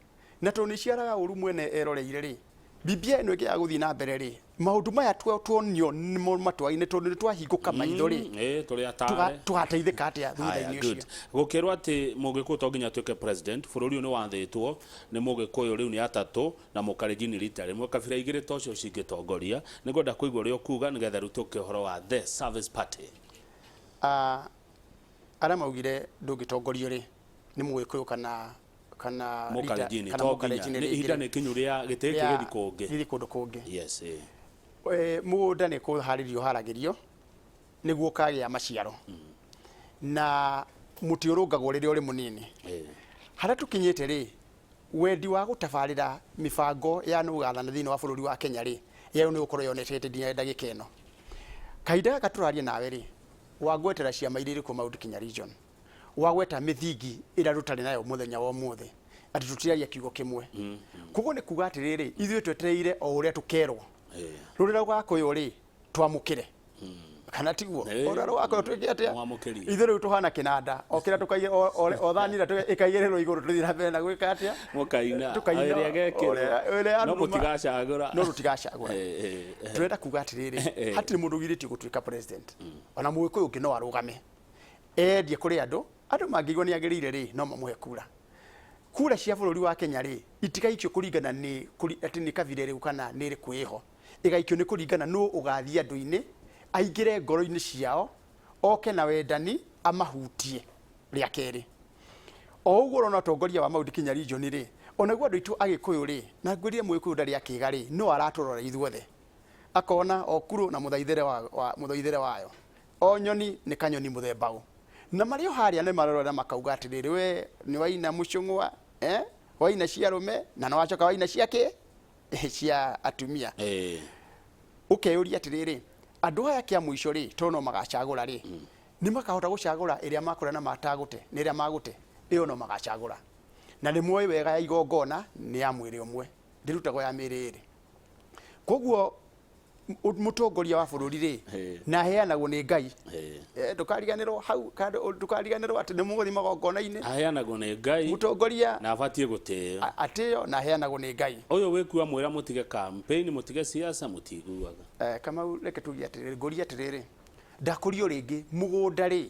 na tondu ni ciaraga uru mwene eroreire ri BBI no ya guthi na mbere ri maundu maya tuonio nimo matwaine tondu twahingũka maitho ri turi atare tugateithĩka atia thutha-inĩ ũcio gukirwo ati Mũgĩkũyũ to nginya tuĩke president bũrũri ũyũ nĩ wathĩtwo nĩ Mũgĩkũyũ rĩu nĩ atatũ na Mũkalenjin rita rĩmwe kabira igĩrĩ tocio cingĩtongoria nĩ ngwenda kũigua ũrĩa ũkuga nĩgetha rĩu tũke ũhoro wa the Service Party arĩa maugire ndũngĩtongorio ri nĩ Mũgĩkũyũ kana Mũkalenjin nĩ ihinda nĩ kinyu rĩa gĩtĩ gĩgĩthi kũngĩ yes mũgũnda nĩ kũharĩrio haragĩrio nĩguo kagĩa maciaro na mũtĩ ũrũngagwo rĩrĩa ũrĩ mũnini harĩa tũkinyĩte rĩ wendi wa gũtabarĩra mĩbango ya nũgathana thĩinĩ wa bũrũri wa Kenya rĩ yeo nĩ ũkorwo yonetete nginya ndagĩka ĩno kahinda gaka tũraria nawe rĩ wagwetera ciama iria irĩkuo Mount Kenya region wagweta mĩthingi ĩrĩa rũtarĩ nayo mũthenya wa ũmũthĩ atĩ tũtiraria kiugo kĩmwe koguo nĩ kuga atĩrĩrĩ ithuĩ twetereire o ũrĩa tũkerwo rũrĩra rwa Gĩkũyũ rĩ twamũkĩre kana tiguo rũrĩra rwa Gĩkũyũ twĩke atĩa ithuĩ rĩu tũhana kĩnanda o kĩrĩa tũkaige o thanira ĩkaigĩrĩrwo igũrũ tũthiĩ na mbere na gwĩka atĩa mũkaina ĩrĩa gekĩrwo no mũtigacagũra no tũtigacagũra tũrenda kuga atĩrĩrĩ hatirĩ mũndũ ũgirĩtio gũtuĩka president ona Mũgĩkũyũ ũngĩ no arũgame endie kũrĩ andũ mangĩigua nĩ agĩrĩire rĩ no mamũhe kura cia bũrũri wa Kenya rĩ itikaikio kũringana atĩ nĩ kabira rĩu kana nĩ kwĩho igaikio nĩ kũringana nũ ũgathia andũ-inĩ aingĩre ngoro-inĩ ciao oke na wendani amahutie rĩa kerĩ o ũguo ũrona ũtongoria wa Mount Kenya region rĩ onaguo andũ aitũ Agĩkũyũ rĩ na ngwĩrire Mũgĩkũyũ ndarĩ akĩga rĩ no aratũrora ithuothe akona o kuro na mũthaithĩre wayo o nyoni nĩ kanyoni mũthemba ũũ na marĩo harĩa nĩ marorora makauga atĩrĩrĩ we nĩ waina mũcũng'wa waina cia rũme na no wacoka waina ciake cia atumia ukeyũria atĩrĩrĩ andũ aya kĩa mũico rĩ tono magacagũra rĩ nĩ makahota gũcagũra ĩrĩa makũra na matagũte nĩ ĩrĩa magũte ĩyo no magacagũra na nĩ muoĩ wega ya igongona nĩ ya mwĩrĩ ũmwe ndĩrutagwo ya mĩrĩ ĩrĩ koguo mũtongoria wa bũrũri rĩ na heanagwo nĩ Ngai ndũkariganĩrwo hau ndũkariganĩrwo atĩ nĩ mũgũthi magongona-inĩ aheanagwo nĩ Ngai mũtongoria na abatie gũtĩo atĩo na heanagwo nĩ Ngai ũyũ wĩkua mwĩra mũtige campaign mũtige siasa mũtiguaga Kamau reke tugie atĩrĩrĩ ngũria atĩrĩrĩ ndakũrio rĩngĩ mũgũnda rĩ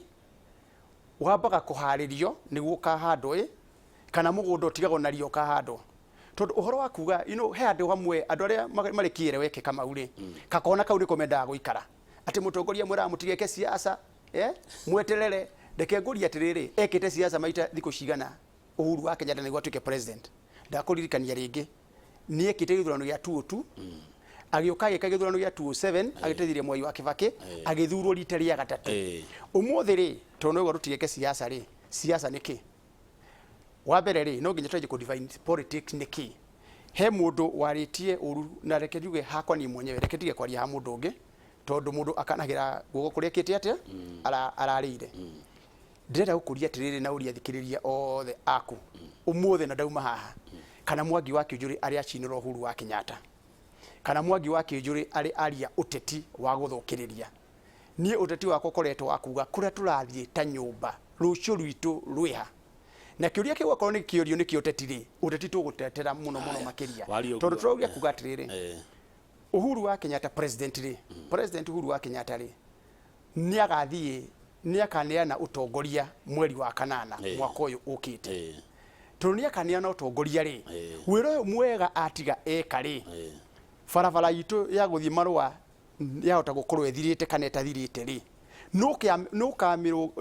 wambaga kũharĩrio nĩguo kahandwo kana mũgũnda ũtigagwo na rio kahandwo tondu uhoro wa kuga he andũ hamwe andũ arĩa marĩ kĩere weke Kamau rĩ kakona kau nĩko mendaga gũikara atĩ mũtongoria mwĩra mũtigeke siasa mweterere ndeke ngũria atĩrĩrĩ ekĩte siasa maita thikũ cigana Uhuru wa Kenyatta nĩguo atuĩke president ndakũririkania rĩngĩ nĩ ekĩte gĩthurano gĩa 2002 agĩũka agĩka gĩthurano gĩa 2007 agĩteithirie Mwai wa Kibaki agĩthurwo rita rĩa gatatũ ũmũthĩ rĩ tondu ũguo tũtigeke siasa rĩ siasa nĩ kĩ wa mbere rĩ no nginya tũje divine politics nĩkĩ he mũndũ warĩtie ũru na reke njuge hakwa niĩ mwenyewe reke tige kwaria ha mũndũ ũngĩ tondu mũndũ akanagĩra guoko kũrĩa kĩte atĩa ararĩire ndĩrenda gũkũria atĩrĩrĩ na ũria thikĩrĩria othe aku ũmũthĩ na ndauma haha kana Mwangi wa Kĩnjũrĩ arĩa acinirwo Uhuru wa Kenyatta kana Mwangi wa Kĩnjũrĩ arĩ aria ũteti wa gũthũkĩrĩria niĩ ũteti wakwa koretwo akuga kũrĩa tũrathiĩ ta nyũmba rũciũ rwitũ rwĩha na kĩũria kĩu akorwo nĩ kĩũrio nĩ kĩoteti rĩ ũteti tũgũtetera mũno makĩria tondu tũraugia kuga atĩrĩrĩ Uhuru wa Kenyatta president Uhuru wa Kenyatta rĩ nĩ agathiĩ nĩ akaneana utongoria mweri wa kanana mwaka ũyũ ũkĩte tondu nĩ akaneana utongoria rĩ wĩra ũyũ mwega atiga eka rĩ barabara itũ ya gũthiĩ marũa yahota gũkorwo ethirĩte kana etathirĩte rĩ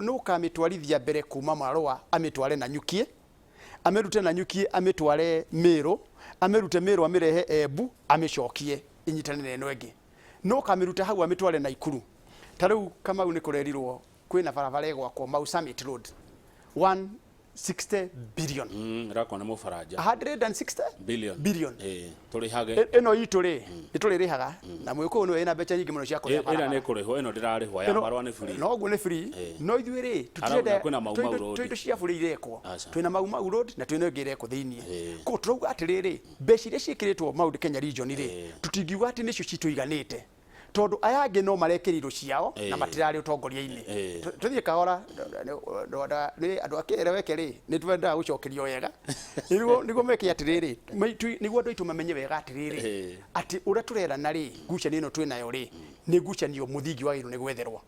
no kamitwarithia mbere kuma marũa amitware na nyukie amerute na nyukie amitware Meru amerute Meru amirehe Embu amicokie inyitanire eno ĩngĩ no kamiruta hau amitware na Ikuru tarĩu Kamau nĩ kũrerirwo kwĩna barabara gwakwo Mau Summit Road 160 billion rakona mũfaranja 160 billion tũrĩhage ĩno itũ rĩ nĩtũrĩrĩhaga na Mũgĩkũyũ nĩ ena mbeca nyingĩ mũno cia kũrĩha ĩra nĩ kũrĩhwo ĩno ndĩrarĩhwo ya marũa nĩ free no guo nĩ free no ithuĩ rĩ tũtirenda twĩndo cia bũrĩ irekwo twĩna Mau Road na twĩna ĩngĩ irekwo thĩinĩ ko turauga atĩrĩrĩ mbeca iria ciĩkĩrĩtwo Mount Kenya region rĩ tũtingiuga atĩ nĩcio citũiganĩte tondu ayage no marekerirwo ciao na matirari utongoria-ini tuthie kahora ni andu akere wekeri ni twenda gucokerio wega niguo meke atiriri niguo andu aitu mamenye wega atiriri ati uria turerana ri ngucanio ino twinayo ri ni ngucanio muthingi wagirwo ni gwetherwo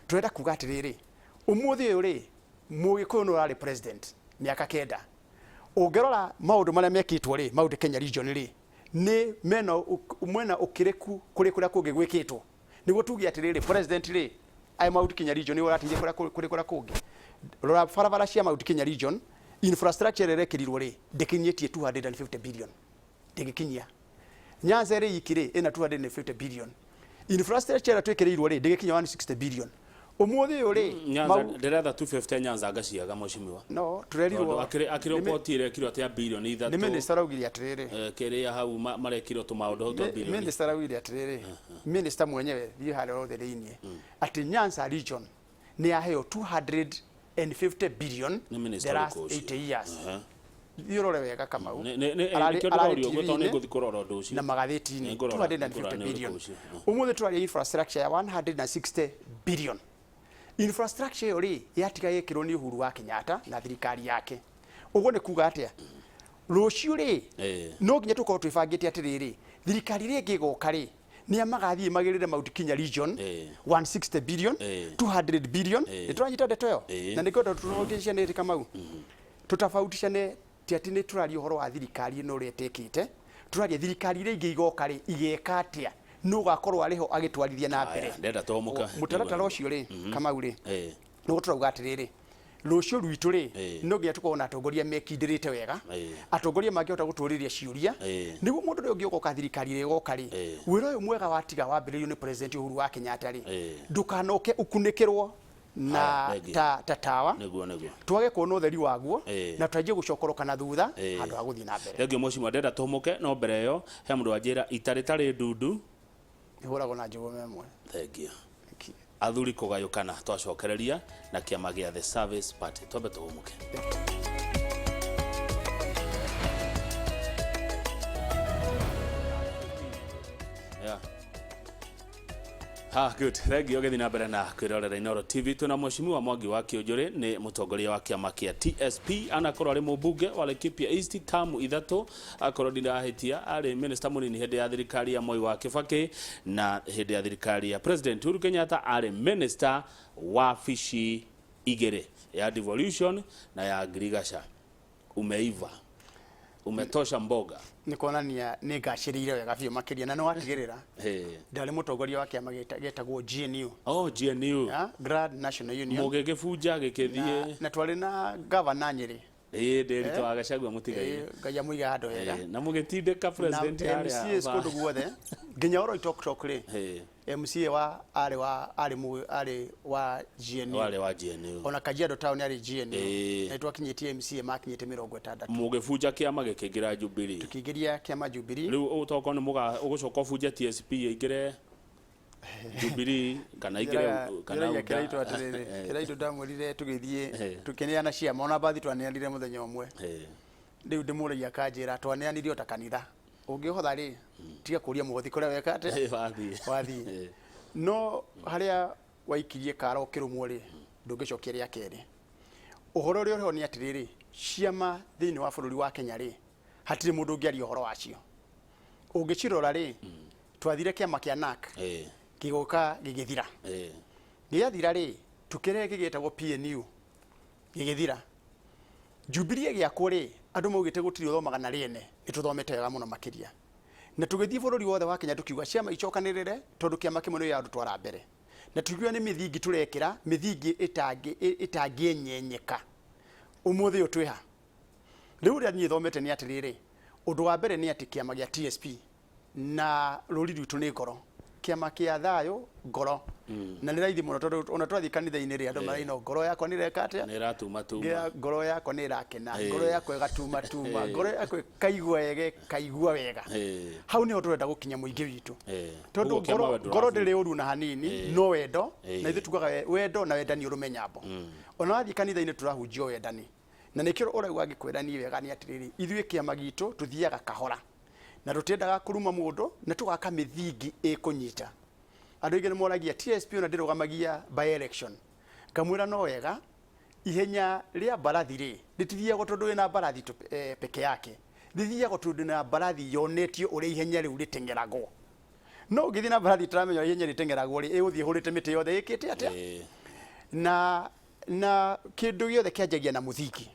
turenda kuga atiriri umuthi uyu ri Mugikuyu no ari president miaka 9 ungerora maundu maria mekitwo ri maundu Kenya region ri ni mwena ukireku kuri kuria kungi gwikitwo niguo tugi atiriri president ri ai Mount Kenya region ni uratinje kuri kuria kungi rora barabara cia Mount Kenya region infrastructure irekirirwo ri ndikinyitie 250 billion ndigikinyia Nyanza ri ikire ina 250 billion infrastructure twekereirwo ri ndigikinya 160 billion umuthi uri Nyanza ndirenda 250 Nyanza ngaciaga mucimiwa no turerirwo akire potire kiro atia billion 3 ni minister augire atiriri keria hau marekiro tumaundu hau to billion minister augire atiriri minister mwenyewe thie hale rothe riini ati Nyanza region ni aheo 250 billion the last 8 years Yurore wega Kamau na magatheti-ini 250 billion umuthi turari infrastructure ya 160 billion infrastructure yori yatiga yekirwo ni Uhuru wa Kenyatta na thirikari yake uguo ni kuga atia rucio ri no nginya tukorwo twibangite atiriri thirikari ri ngigoka ri ni amagathie magirire Mount Kenya region 160 billion 200 billion nituranyita ndeto yo na nikio tutafautisha Kamau tutafautisha ati ni turari uhoro wa thirikari ino ri etekite turari thirikari ri ngigoka ri igeka atia no gakorwo ariho agitwarithia na mbere ndenda tomuka mutaratara ucio ri Kamau ri no turauga atiriri rucio rwitu ri no nginya tukorwo na atongoria mekindirite wega atongoria mangihota guturiria ciuria niguo mundu ri ungioka thirikari ri goka ri wira uyu mwega watiga wambiririo ni president Uhuru wa Kenyatta ri ndukanoke ukunikirwo na tawa niguo twage kuona utheri waguo na twanjie gucokoroka na thutha andu aguthii na mbere rege mucimwa ndenda tumuke no mbere yo he mundu anjira itaritari ndundu ihuragwo na njugu memwe thengio athuri kugayukana twacokereria na kiama gia the service party twambe tumuke Good. Thengio gethi na mbere na kwirorera Inooro TV tuna Mheshimiwa Mwangi wa Kĩũnjũrĩ ni mutongoria wa kiama kia TSP anakorwo ari mubunge wa Laikipia East tamu ithatu akorwo ndirahitia ari minister munini hindi ya thirikari ya Mwai wa Kibaki na hindi ya thirikari ya President Uhuru Kenyatta ari minister wa fishi igere ya devolution na ya agriculture. Umeiva umetosha mboga nikonania ni ngacirire wega biu makiria na no atigirira ndari mutongoria wa kiama getagwo GNU GNU Grand National Union mugegebuja gikithie na twari na governor Nyeri nderito wa Gachagua mutigai ngaya muiga hado wega na mugitindika president ya MCA skundu guothe nginya oro itok ri MCA wa ari wa GNU ona Kajiado town ari GNU na twakinyitie MCA makinyite 60 mugebuja kiama gikingira Jubilee tukigiria kiama Jubilee riu utoko ni muga ugucoka buja TSP igire Jubilee kana igire kana kiraito atiriri kiraito ndamurire tugithie tukineana ciama ona bathi twaneanire muthenya umwe riu ndimuragia kanjira twaneanirio ta kanitha ungihotha ri tiga kuria mugothi kuria wekate wathi no haria waikirie karo kirumwo ri ndungicokeria keri uhoro ri uriho ni atiriri ciama thiini wa bururi wa Kenya ri hatiri mundu ungiaria uhoro wacio ungicirora ri twathire kiama kia NAC kigoka gigithira giathira ri tukire gigitagwo PNU gigithira Jubilee giakwo ri andu maugite gutiri uthomaga na riene ituthomete wega muno makiria na tugithii bururi wothe wa Kenya tukiuga ciama icokanirire tondu kiama kimwe no ya andu twara mbere na tukiuga ni mithingi turekira mithingi itangi nyenyeka umuthi utwiha riu ria ni thomete ni atiriri undu wa mbere ni ati kiama gia TSP na ruriri witu ni ngoro kiama kia thayo ngoro na ni raithi muno tondu ona twathi kanitha-ini ri andu maraino ngoro yakwa ni rekate ni ratuma ngoro yakwa ni rakena ngoro yakwa igatuma ngoro yakwa kaigua wega hau ni ho turenda gukinya muingi witu tondu ngoro ndiri uru na hanini no wendo na ithu tugaga wendo na wendani urumenyambo ona wathi kanitha-ini turahunjio wendani na nikiro urauga ngikwirani wega ni atiriri ithuĩ kiama gitu tuthiaga kahora na tutiendaga kuruma mundu na tugaka mithingi ikunyita andu ingi moragia TSP ona ndirugamagia by election kamwira no wega ihenya ria barathi ri ritithia gotondu na barathi peke yake ritithia gotondu na barathi yonetio uri ihenya riu ritengeragwo no githi na barathi tramenya ihenya ritengeragwo ri uthie hurite miti yothe ikite atia na kindu giothe kianjagia na muthiki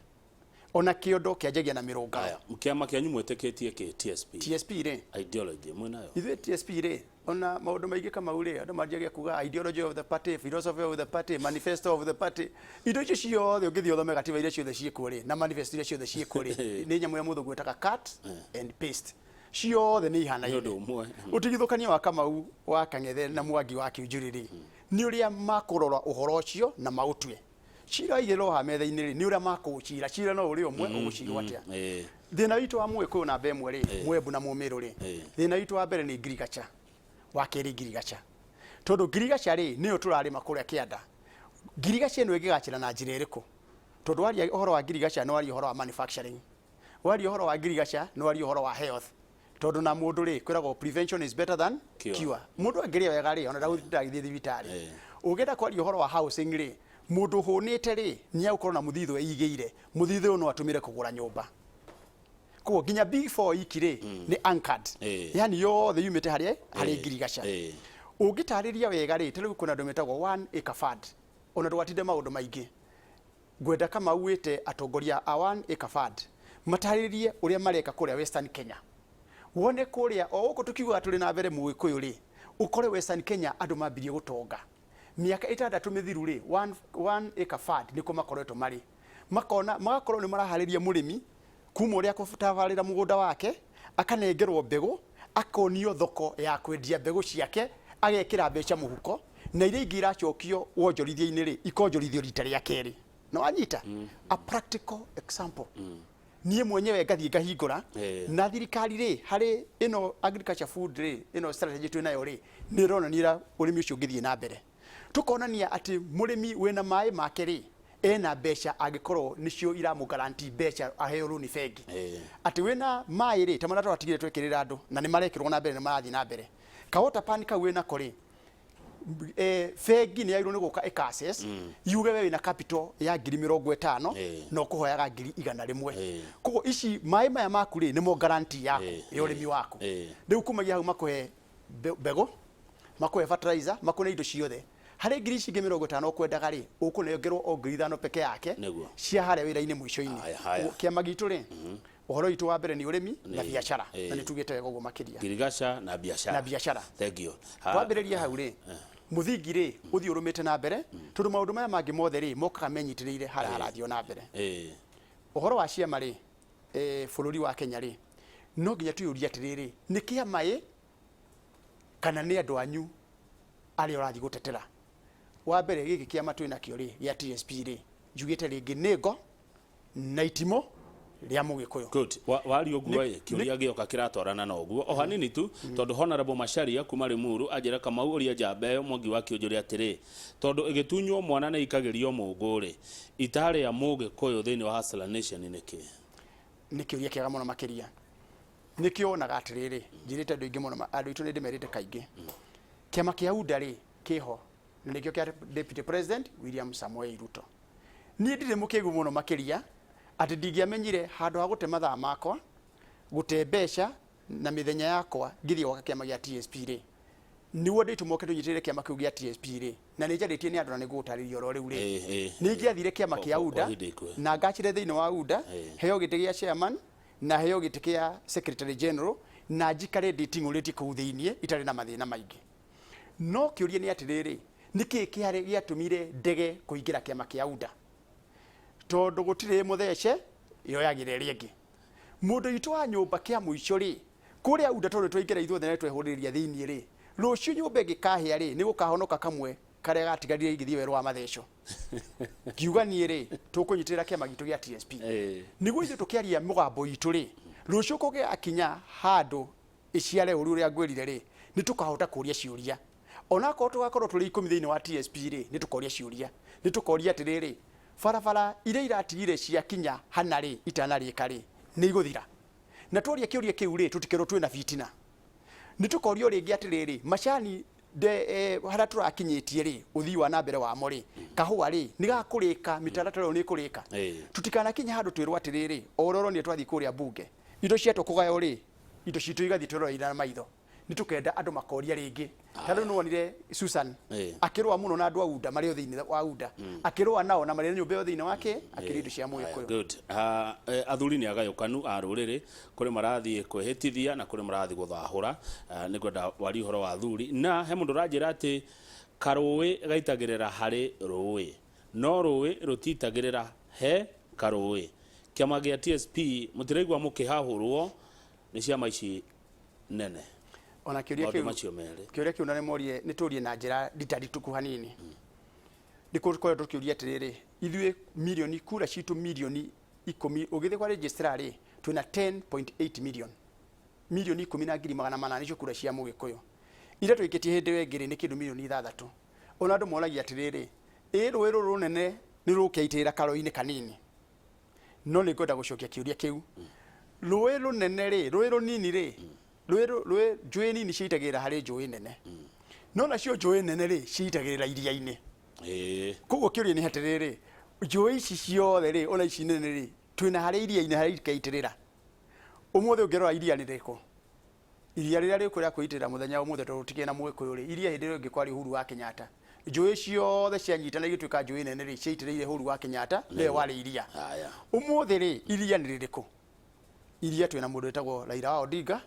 ona kiondo kianjagia na mirunga aya mkiama kianyu mwetikitie ki TSP ri ideology mwinayo ithe TSP ri ona maundu maingi kama uri andu manjagia kuga ideology of the party, philosophy of the party, manifesto of the party indo icio ciothe ungithio thome gatiba iria ciothe ciĩkuo ri na manifesto iria ciothe ciĩkuo ri ni nyamu ya muthu gwetaga cut and paste ciothe ni ihanaine utigithukania wa Kamau wa Kang'ethe na Mwangi wa Kiunjuri ni uria makurora uhoro ucio na mautue cira igero ha metha-ini ri ni uria makucira cira no uri umwe ugucirwo atia thina witu wa Mwikuyu na Bemwe ri Mwembu na Mumiru ri thina witu wa mbere ni ngirigacha wa keri ngirigacha tondu ngirigacha ri ni uturarima kuria kianda ngirigacha ino igigacira na njira iriku tondu wari uhoro wa ngirigacha no wari uhoro wa manufacturing wari uhoro wa ngirigacha no wari uhoro wa health tondu na mundu ri kwiragwo prevention is better than cure mundu angiria wega ri ona ndagithie thibitari ugenda kwari uhoro wa housing ri mundu hunite ri ni agukorwo na muthitho eigeire muthitho no atumire kugura nyumba ko ginya big four ikire ni anchored yani yothe yumite hari ngirigacha ugitariria wega ri tele kuna ndometagwo 1 acre fund ona ndwatinde maundu maingi gwenda kama uite atongoria a 1 acre fund mataririe uria mareka kuria Western Kenya wone kuria o uko tukiuga tuli na mbere Mwikuyu ri ukore Western Kenya andu mambirie gutonga miaka 6 mithiru ri 1 acre fund niko makoretwo mari makona magakorwo ni marahariria murimi kuma uria kutabarira mugunda wake akanengerwo mbegu akonio thoko ya kwendia mbegu ciake agekira mbeca muhuko na iria ingi iracokio wonjorithia-ini ri ikonjorithio rita ria keri no anyita a practical example niye mwenyewe ngathie ngahingura na thirikari ri hari ino agriculture food ri ino strategy twinayo ri ni ronanira urimi ucio ngithie na mbere tukonania ati murimi wena mai make ri ena mbeca angikorwo nicio iramu guarantee mbeca aheo runi fegi ati wena mai ri tamana twatigire twekirira andu na ni marekirwo na mbere ni marathi na mbere kaota panika wena kori fegi ni yairwo ni guka ekases yuge we na capital ya 50,000 no kuhoyaga 100,000 kogo ici mai maya maku ri ni mo guarantee yako ya urimi wako riu kumagia hau makuhe bego makuhe fertilizer makune indo ciothe hari 50,000 ukwendaga ri ukunengerwo o 5,000 peke yake cia haria wira-ini mwisho-ini kiama gitu ri uhoro itu wa mbere ni urimi na biashara na ni tugite wega uguo makiria ngirigacha na biashara thank you twambiriria hau ri muthingi ri uthi urumite na mbere tondu maundu maya mangi mothe ri mokaga menyitiriire haria harathio na mbere uhoro wa ciama ri bururi wa Kenya ri no nginya tuyuria atiriri ni kiama kana ni andu anyu ari urathi gutetera wa mbere giki kiama twina kio ri ya TSP ri njugite ringi nego na itimo ria Mugikuyu good wari oguo kiuria gioka kiratwarana na oguo o hanini tu tondu Honorable Macharia kuma Limuru ajira Kamau uria Njambe Mwangi wa Kiunjuri atiri tondu igitunywo mwana na ikagirio muguri itare ya Mugikuyu thini wa Hustler Nation ni kiuria kiaga muno makiria nikio onaga atiriri njirite andu ingi muno andu itu ni ndimerite kaingi kiama kia UDA ri kiho na nikio kia Deputy President William Samoei Ruto ni ndire mukigu muno makiria ati ndingiamenyire handu ha gute mathaa makwa gute mbeca na mithenya yakwa ngithie gwaka kiama gia TSP ri niwo nditumoke tunyitirire kiama kiu gia TSP ri na ni njaritie ni andu na niguo tarĩrio ro riu ri ni ngiathire kiama kia UDA na ngachire thiini wa UDA heo giti gia chairman na heo giti kia secretary general na njikare nditing'urĩtie kũu thĩinĩ itarĩ na mathĩna maingĩ no kĩũria nĩ atĩrĩrĩ nĩkĩ kĩarĩ gĩatũmire ndege kũingĩra kĩama kĩa UDA tondu gutire muthece yoyagire riengi mundu itu wa nyumba kia muico ri kuria UDA tondu twaingĩra ithuothe na twehuriria thiini ri rucio nyumba ngikahia ri ni gukahonoka kamwe karia gatigarire igithie werũ wa matheco kiuga nie ri tukunyitira kiama gitu gia TSP niguo ithu tukiaria mugambo itu ri rucio kuge akinya handu iciare uri uria ngwirire ri ni tukahota kuria ciuria ona ko tugakorwo tuli 10 thiini wa TSP ri ni tukoria ciuria ni tukoria atiriri farafara iria iratigire cia kinya hana ri itanarika ri ni iguthira na tworia kiuria kiu ri tutikerwo twina fitina ni tukorio ringi atiriri macani hara turakinyitie ri uthii wa nambere wa mo ri kahua ri ni gakurika mitaratara ni kurika tutikana kinya handu twirwa atiriri ororo ni twathi kuria bunge indo ciato kugayo ri indo citu igathi twirwa ina maitho ni tukenda andu makoria ringi tano no wonire Susan akirwa muno na andu auda mari othini wa auda akirwa nao na mari nyumba othini wake akirindo cia muikoyo good athuri ni agayukanu a ruriri kuri marathi kwehitithia na kuri marathi guthahura ni gwenda wari horo wa athuri na he mundu ranjira ati karui gaitagirira hari rui no rui rutitagirira he karui kiama gia TSP mutiregwa mukihahurwo ni ciama ici nene ona kiuria kiu na morie ni turie na njira nditaritu hanini ndiko tukiuria atiriri ithue milioni kura citu milioni 10 ugithe kwa registrar ri twina 10.8 milioni 10,800 nicio kura cia mugikuyu ira twikitie hindi wengiri ni kindu milioni 6 ona andu moragia atiriri rui runene ni rukiaitira karo-ini kanini no ni ngoda gucokia kiuria kiu rui runene ri rui runini ri rui njui nini ciitagira hari njui nene no nacio njui nene ri ciitagira iria-ini koguo kiuria ni hatiriri njui ici ciothe ri ona ici nene ri twina hari iria-ini hari ikaitirira umuthi ungirora iria ni riko iria riria rikuria kuitirira muthenya umuthi tutikie na mwikuyu ri iria hindi ringi kwari Uhuru wa Kenyatta njui ciothe cianyitana igituika njui nene ri ciaitirire Uhuru wa Kenyatta le wari iria umuthi ri iria ni ririko iria twina mundu etagwo Raila Odinga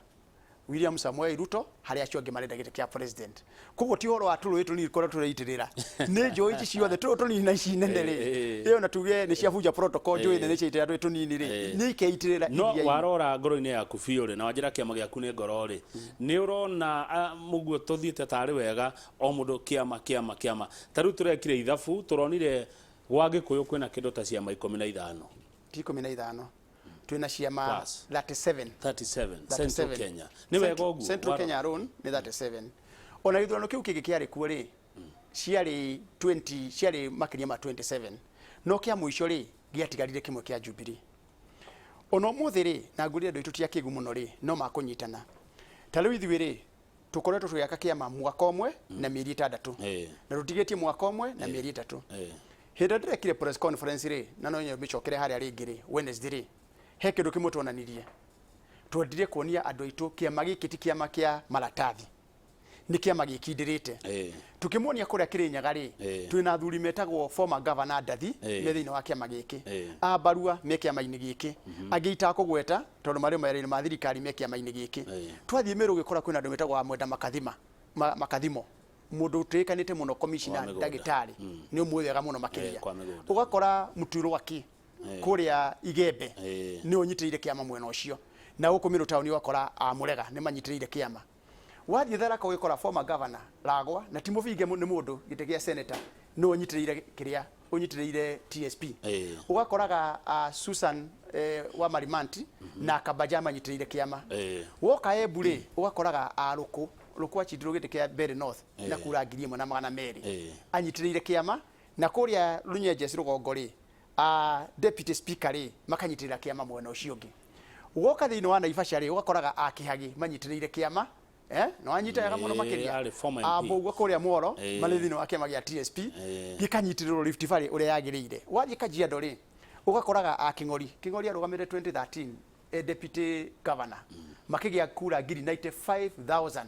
William Samuel Ruto hari acio angi marenda gite kia president koguo ti horo aturu itu ni kora turaitirira ni njui ici ciothe tu ni na ici nene ri iyo na tuge ni ciabuja protocol njui nene ciaitira tu nini ri ni ikaitirira no warora ngoro-ini yaku biuri na wanjira kiama giaku ni ngoro ri ni urona muguo tuthiite tari wega o mundu kiama taru turekire ithabu turonire gwa Gikuyu kwina kindu ta ciama 15 ti 15 twina ciama 37 Central Kenya ni wega uguo Central Kenya alone ni 37 ona ithurano kiu kigi kiari kuo ri ciari 20 ciari makiria ma 27 no kia muico ri giatigarire kimwe kia Jubilee ono muthiri na ngurire ndu itutia kigu muno ri no makunyitana talo ithuĩ ri tukoretwo tugiaka kiama mwaka umwe na mieri 6 na rutigetie mwaka umwe na mieri 3 hindi ndirekire press conference ri na no nyo bicokere hari ringi ri Wednesday ri he kindu kimwe twonanirie twendire kuonia andu aitu kiama giki ti kiama kia maratathi ni kiama gikindirite tukimuonia kuria Kirinyaga ri twina athuri metagwo former governor Ndathi me thiini wa kiama giki Barua me kiama-ini giki agiita kugweta tondu mari mairi ma thirikari me kiama-ini giki twathie miru gikora kwina andu metagwo Mwenda Makathimo mundu utikanite muno commissioner ndagitari ni umwethega muno makiria ugakora Mutuirwo Aki kuria Igembe ni unyitirire kiama mwena ucio na guku Miru Town wakora Murega ni manyitirire kiama wathie Tharaka ugikora former governor Lagwa na Timothy ni mundu gite gia senator ni unyitirire kiria unyitirire TSP ugakoraga Susan wa Marimanti na Kabaja manyitirire kiama woka Ebure ugakoraga Ruku achindiro gite kia Berry North na kura ngiri 1,200 anyitirire kiama na kuria Runyenjes Rugongori deputy speaker ri makanyitirira kiama mwena ucio ngi woka thiini wa Naivasha ri ugakoraga Kihagi manyitirire kiama no anyitaga muno makiria abo kuria Mworo mari thiini wa kiama gia TSP gikanyitiriro Rift Valley uria yagirire wathie Kajiado ri ugakoraga King'ori arugamire 2013 deputy governor makigia kura ngiri 95,000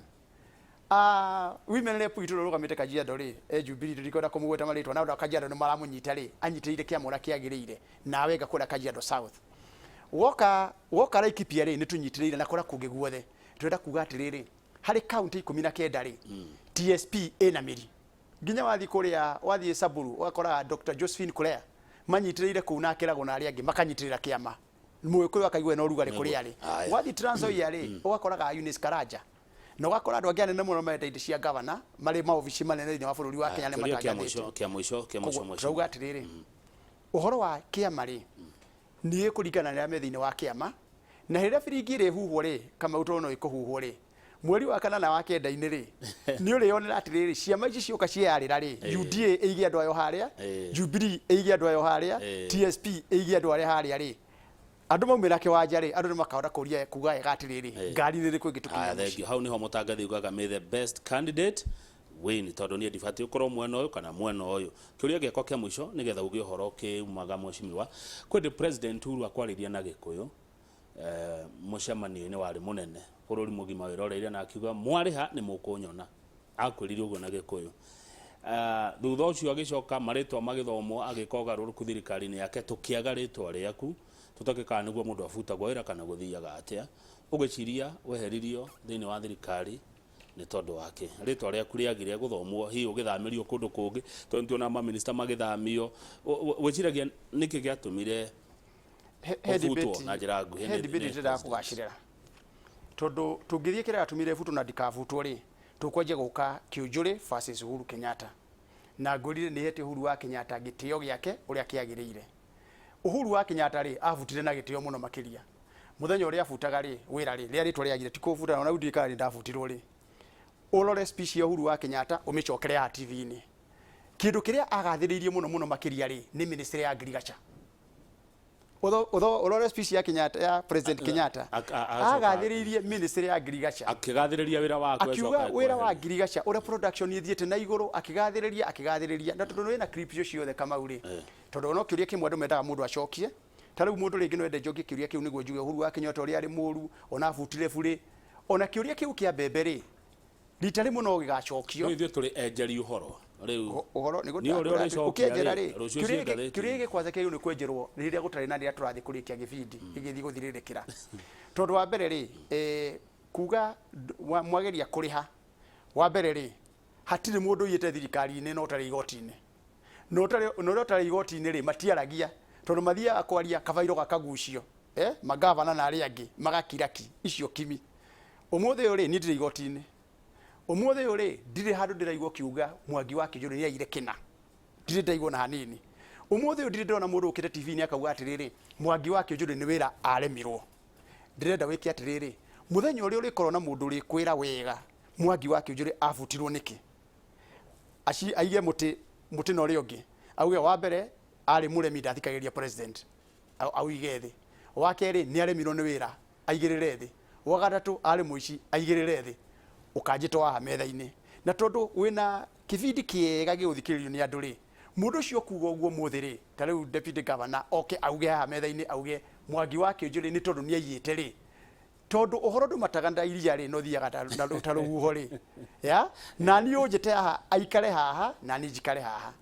women rep itu rugamite Kajiado ri Jubilee rikoda kumugweta maritwa na ndo Kajiado ni maramunyita ri anyitirire kiama ura kiagirire nawe gakura Kajiado South woka Laikipia ri ni tunyitirire na kora kungi guothe twenda kuga atiriri hari county 19 ri TSP ena miri ginya wathi kuria wathi Samburu ugakora Dr Josephine Kurea manyitirire kuna akirago na ari angi makanyitirira kiama mwikuyu akaigwe no rugari kuria ri wathi Trans Nzoia ri ugakoraga Eunice Karanja no gakora andu angi nene muno meta indi cia governor mari maobici manene thini wa bururi wa Kenya ni matangathite kia mwisho rauga atiriri uhoro wa kiama ri ni kuringana na me thini wa kiama na hira biringi ri huhwo ri kama utono ikuhuhwo ri mweri wa kana na wa kenda-ini ri ni uri yonera atiriri ciama ici cioka ciarira ri UDA eigi andu ayo haria Jubilee eigi andu ayo haria TSP eigi andu aria haria ri andu maumira kiwanja ri andu ni makahota kuria kuga gatiriri ngari ni riku ngitukinya thank you hau niho mutangathi ugaga may the best candidate win tondu ni ndibati ukorwo mwena uyu kana mwena uyu kiuria giakwa kia mwisho nigetha ugie horo kiumaga mweshimiwa kwendi president Uhuru akwariria na Gikuyu mucemanio-ini wari munene bururi mugima wiroreire na akiuga mwariha ni mukunyona akwirire uguo na Gikuyu thutha ucio agicoka maritwa magithomwo agikoga ruru kuthirikari-ini yake tukiaga ritwa riaku tutakikana niguo mundu abutagwo wira kana guthiaga atia ugiciria weheririo thiini wa thirikari ni tondu wake ritwa riaku riagire guthomwo hi ugithamirio kundu kungi tondu tuona ma minister magithamio wiciragia niki giatumire headbit na njira nguhi headbit ndira kugacirira tondu tungithie kira atumire futu na ndikavutwo ri tukwenje guka Kiunjuri versus Uhuru Kenyatta na ngurire ni hete Uhuru wa Kenyatta gitio giake uria kiagiriire Uhuru wa Kenyatta ri avutire na gitio muno makiria muthenya uria afutaga ri wira ri ritwa riagire tikuvuta na udikari ndafutirwo ri ulore speech ya Uhuru wa Kenyatta umicokere ya TV-ini kindu kiria agathiririe muno makiria ri ni ministry ya agriculture ulore speech ya Kenyatta ya President Kenyatta agathiririe ministry ya agriculture akigathiriria wira wake akiuga wira wa agriculture ura production yithiete na iguru akigathiriria na tondu wina clip cio ciothe kama uri tondu no kiuria kimwe andu mendaga mundu acokie tariu mundu ringi no ende njoki kiuria kiu niguo njuge Uhuru wa Kenyatta uri ari muru ona futire buri ona kiuria kiu kia mbembe ri rita rimwe no gigacokio ithuĩ tũrĩ enjeri ũhoro rĩu ũhoro nĩ ũkĩenjera rĩ kiuria gĩkwanza kĩu nĩ kwenjerwo rĩrĩa gũtarĩ na rĩrĩa tũrathiĩ kũrĩkia gĩbindi gĩgĩthiĩ gũthirĩrĩkĩra tondũ wa mbere rĩ kuga mwageria kũrĩha wa mbere rĩ hatirĩ mũndũ ũiyĩte thirikari-inĩ no ũtarĩ igoti-inĩ no ũtarĩ igoti-inĩ rĩ matiaragia tondũ mathiaga kwaria kabairo gakagucio magavana na arĩa angĩ magakiraki icio kimi ũmũthĩ ũyũ rĩ nĩ ndĩrĩ igoti-inĩ umuthi uri ndire handu ndiraigwo kiuga Mwangi wa Kiunjuri ni aire kina ndire ndaigwo na hanini umuthi ndire ndona mundu ukite TV-ini akauga atiriri Mwangi wa Kiunjuri ni wira aremirwo ndirenda wiki atiriri muthenya uri uri korona mundu uri kwira wega Mwangi wa Kiunjuri afutirwo niki aige muti no uri ungi auge wa mbere ari muremi ndathikagiria president auige thi wa keri ni aremirwo ni wira aigirire thi wa gatatu ari muici aigirire thi ukajitwa ha metha-ini na tondu wina kibindi kiega giguthikiririo ni andu ri mundu cio kuga uguo muthi ri tariu deputy governor oke auge ha metha-ini auge Mwangi wa Kiunjuri ni tondu ni ayite ri tondu uhoro ndumataga iria ri no thiaga na rutaruho ri ya na ni unjite haha aikare haha na ni njikare haha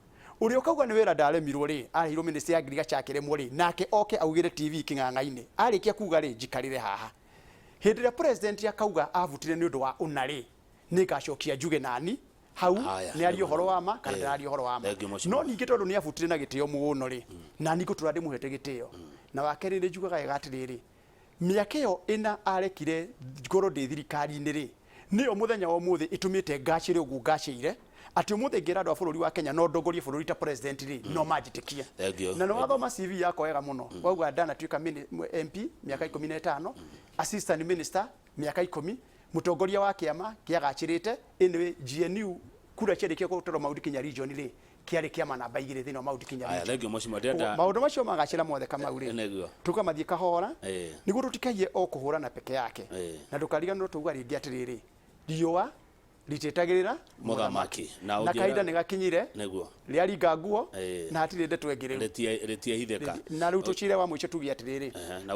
uri ukauga ni wira ndaremirwo ri ahirwo minister ya agriculture akiremwo ri nake oke augire TV king'ang'a-ini arikia kuga ri njikarire haha hindi ya president akauga avutire ni undu wa unari ni gacokia njuge nani hau ni ari uhoro wa ma kana ari uhoro wa ma no ningi tondu ni avutire na gitio muno ri na ni gutura ndimuhete gitio na wakeri ni njugaga igatiriri miaka iyo ina arekire ngoro ndi thirikari-ini ri niyo muthenya wa muthi itumite ngacire ugu ngacire ati umuthi ngira andu a bururi wa Kenya no ndongorie bururi ta president ri no majitikia na no wathoma CV yako wega muno wauga ndana tuika MP miaka 15 assistant minister miaka 10 mutongoria wa kiama kiagacirite iniwe GNU kura ciarikio gutoro Mount Kenya region ri kiari kiama namba 2 thini wa Mount Kenya region thengio mucimo ndenda maundu macio magacira mothe kama uri tukamathie kahora niguo tutikaie o kuhurana peke yake na tukariganirwo tuuga ringi atiriri riua rititagirira muthamaki na kaida ni gakinyire niguo riaringa nguo na hatire ndeto engire ritie hitheka na riu tucire wa mwicho tugi atiriri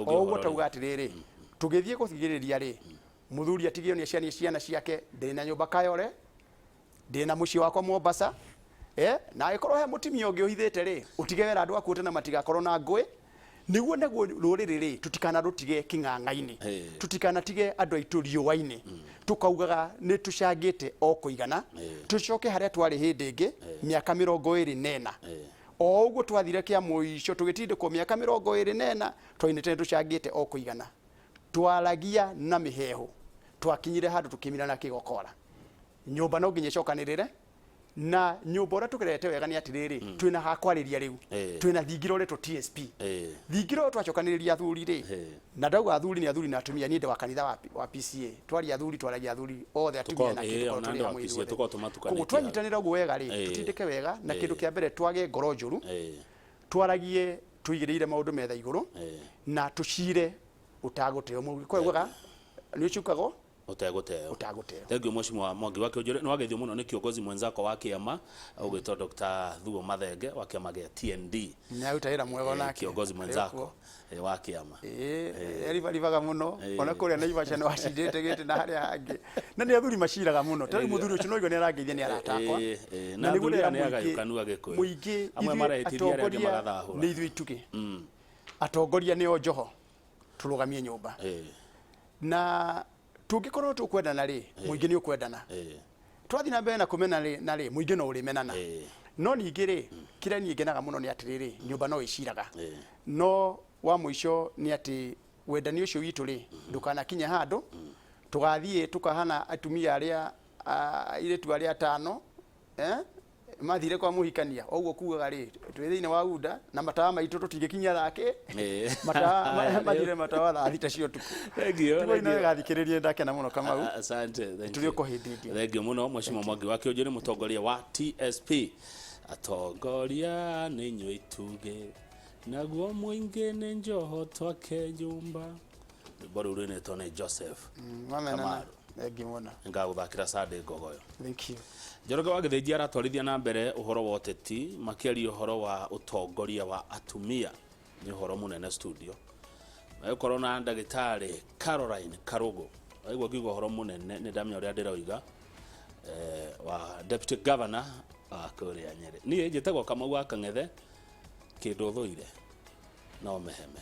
oguo tauga atiriri tugithie guthigiriria ri muthuri atigio ni ciana ciake ndina nyumba Kayole ndina muci wakwa Mombasa na ikorwo he mutimia ungi uhithite ri utige wera andu akuite na matigakorwo na ngui niguo neguo ruriri ri tutikana rutige king'ang'a-ini tutikana tige andu aitu riua-ini tukaugaga ni tucangite o kuigana tucoke haria twari hindi ingi miaka 24 o uguo twathire kia muico tugitindikwo miaka 24 twainite tucangite o kuigana twaragia na miheho twakinyire handu tukimira na kigokora nyumba no nginya cokanirire na nyumba ora tugerete wega ni atiriri twina ha kwariria riu twina thingiro reto TSP thingiro twacokaniriria athuri ri na ndauga athuri ni athuri na atumia ni nde wa kanitha wa PCA twari athuri twaragia athuri othe atumia na kindu twari ya mwiri koguo twanyitanira uguo wega ri tutindike wega na kindu kia mbere twage ngoro njuru twaragie tuigiriire maundu metha iguru na tucire utaguteo mugikoe wega ni ucukago uteguteo. Thank you Mheshimiwa Mwangi wa Kĩũnjũrĩ no ageithio muno ni kiongozi mwenzako wa kĩama ugwitwo Dr. Thuo Mathenge wa kĩama gĩa TND. Ni utaira mwega nake kiongozi mwenzako wa kĩama. Rivaga muno ona kuria Naivasha no acindite gite na haria hangi. Na ni athuri maciraga muno. Tari muthuri ucio no igo ni arageithia ni aratakwa. Na athuri ni agayukanu agikuyu. Muingi amwe maretiria aria angi magathahura. Ni ithui ituge. Atongoria ni o Njoho turugamie nyumba. Na tungikorwo tukwendana ri muingi ni ukwendana. Twathi na mbere na kumena na ri muingi no urimenana. No ningi ri kira ni ngenaga muno ni atiriri nyumba no iciraga. No wa muico ni ati wendani ucio witu ri ndukana kinya handu tugathie tukahana atumia aria iretu aria atano mathire kwa muhikania oguo kuugaga ri twi thiine wa unda na matawa maitu tutingikinya thake matawa mathire matawa tha thita cio tuku thegio ino gathikiririe ndakena muno Kamau. Asante, thank you. Tuli kuhindithia thegio muno Mheshimiwa Mwangi wa Kĩũnjũrĩ mutongoria wa TSP atongoria ni nyui ituge naguo muingi ni Njoho twake nyumba bado rene tone Joseph Kamau. Thank you muno ngaguthakira Sunday Ngogoyo. Thank you. Njoroge wa Gĩthĩnji aratwarithia na mbere uhoro wa ũteti makĩaria uhoro wa utongoria wa atumia ni uhoro munene studio gũkorwo na ndagĩtarĩ Caroline Karugo aigua kiugo uhoro munene ni ndamenya ũrĩa ndĩroiga wa deputy governor wa kũrĩa Nyeri niĩ njĩtagwo Kamau wa Kang'ethe kĩndũ thũire no meheme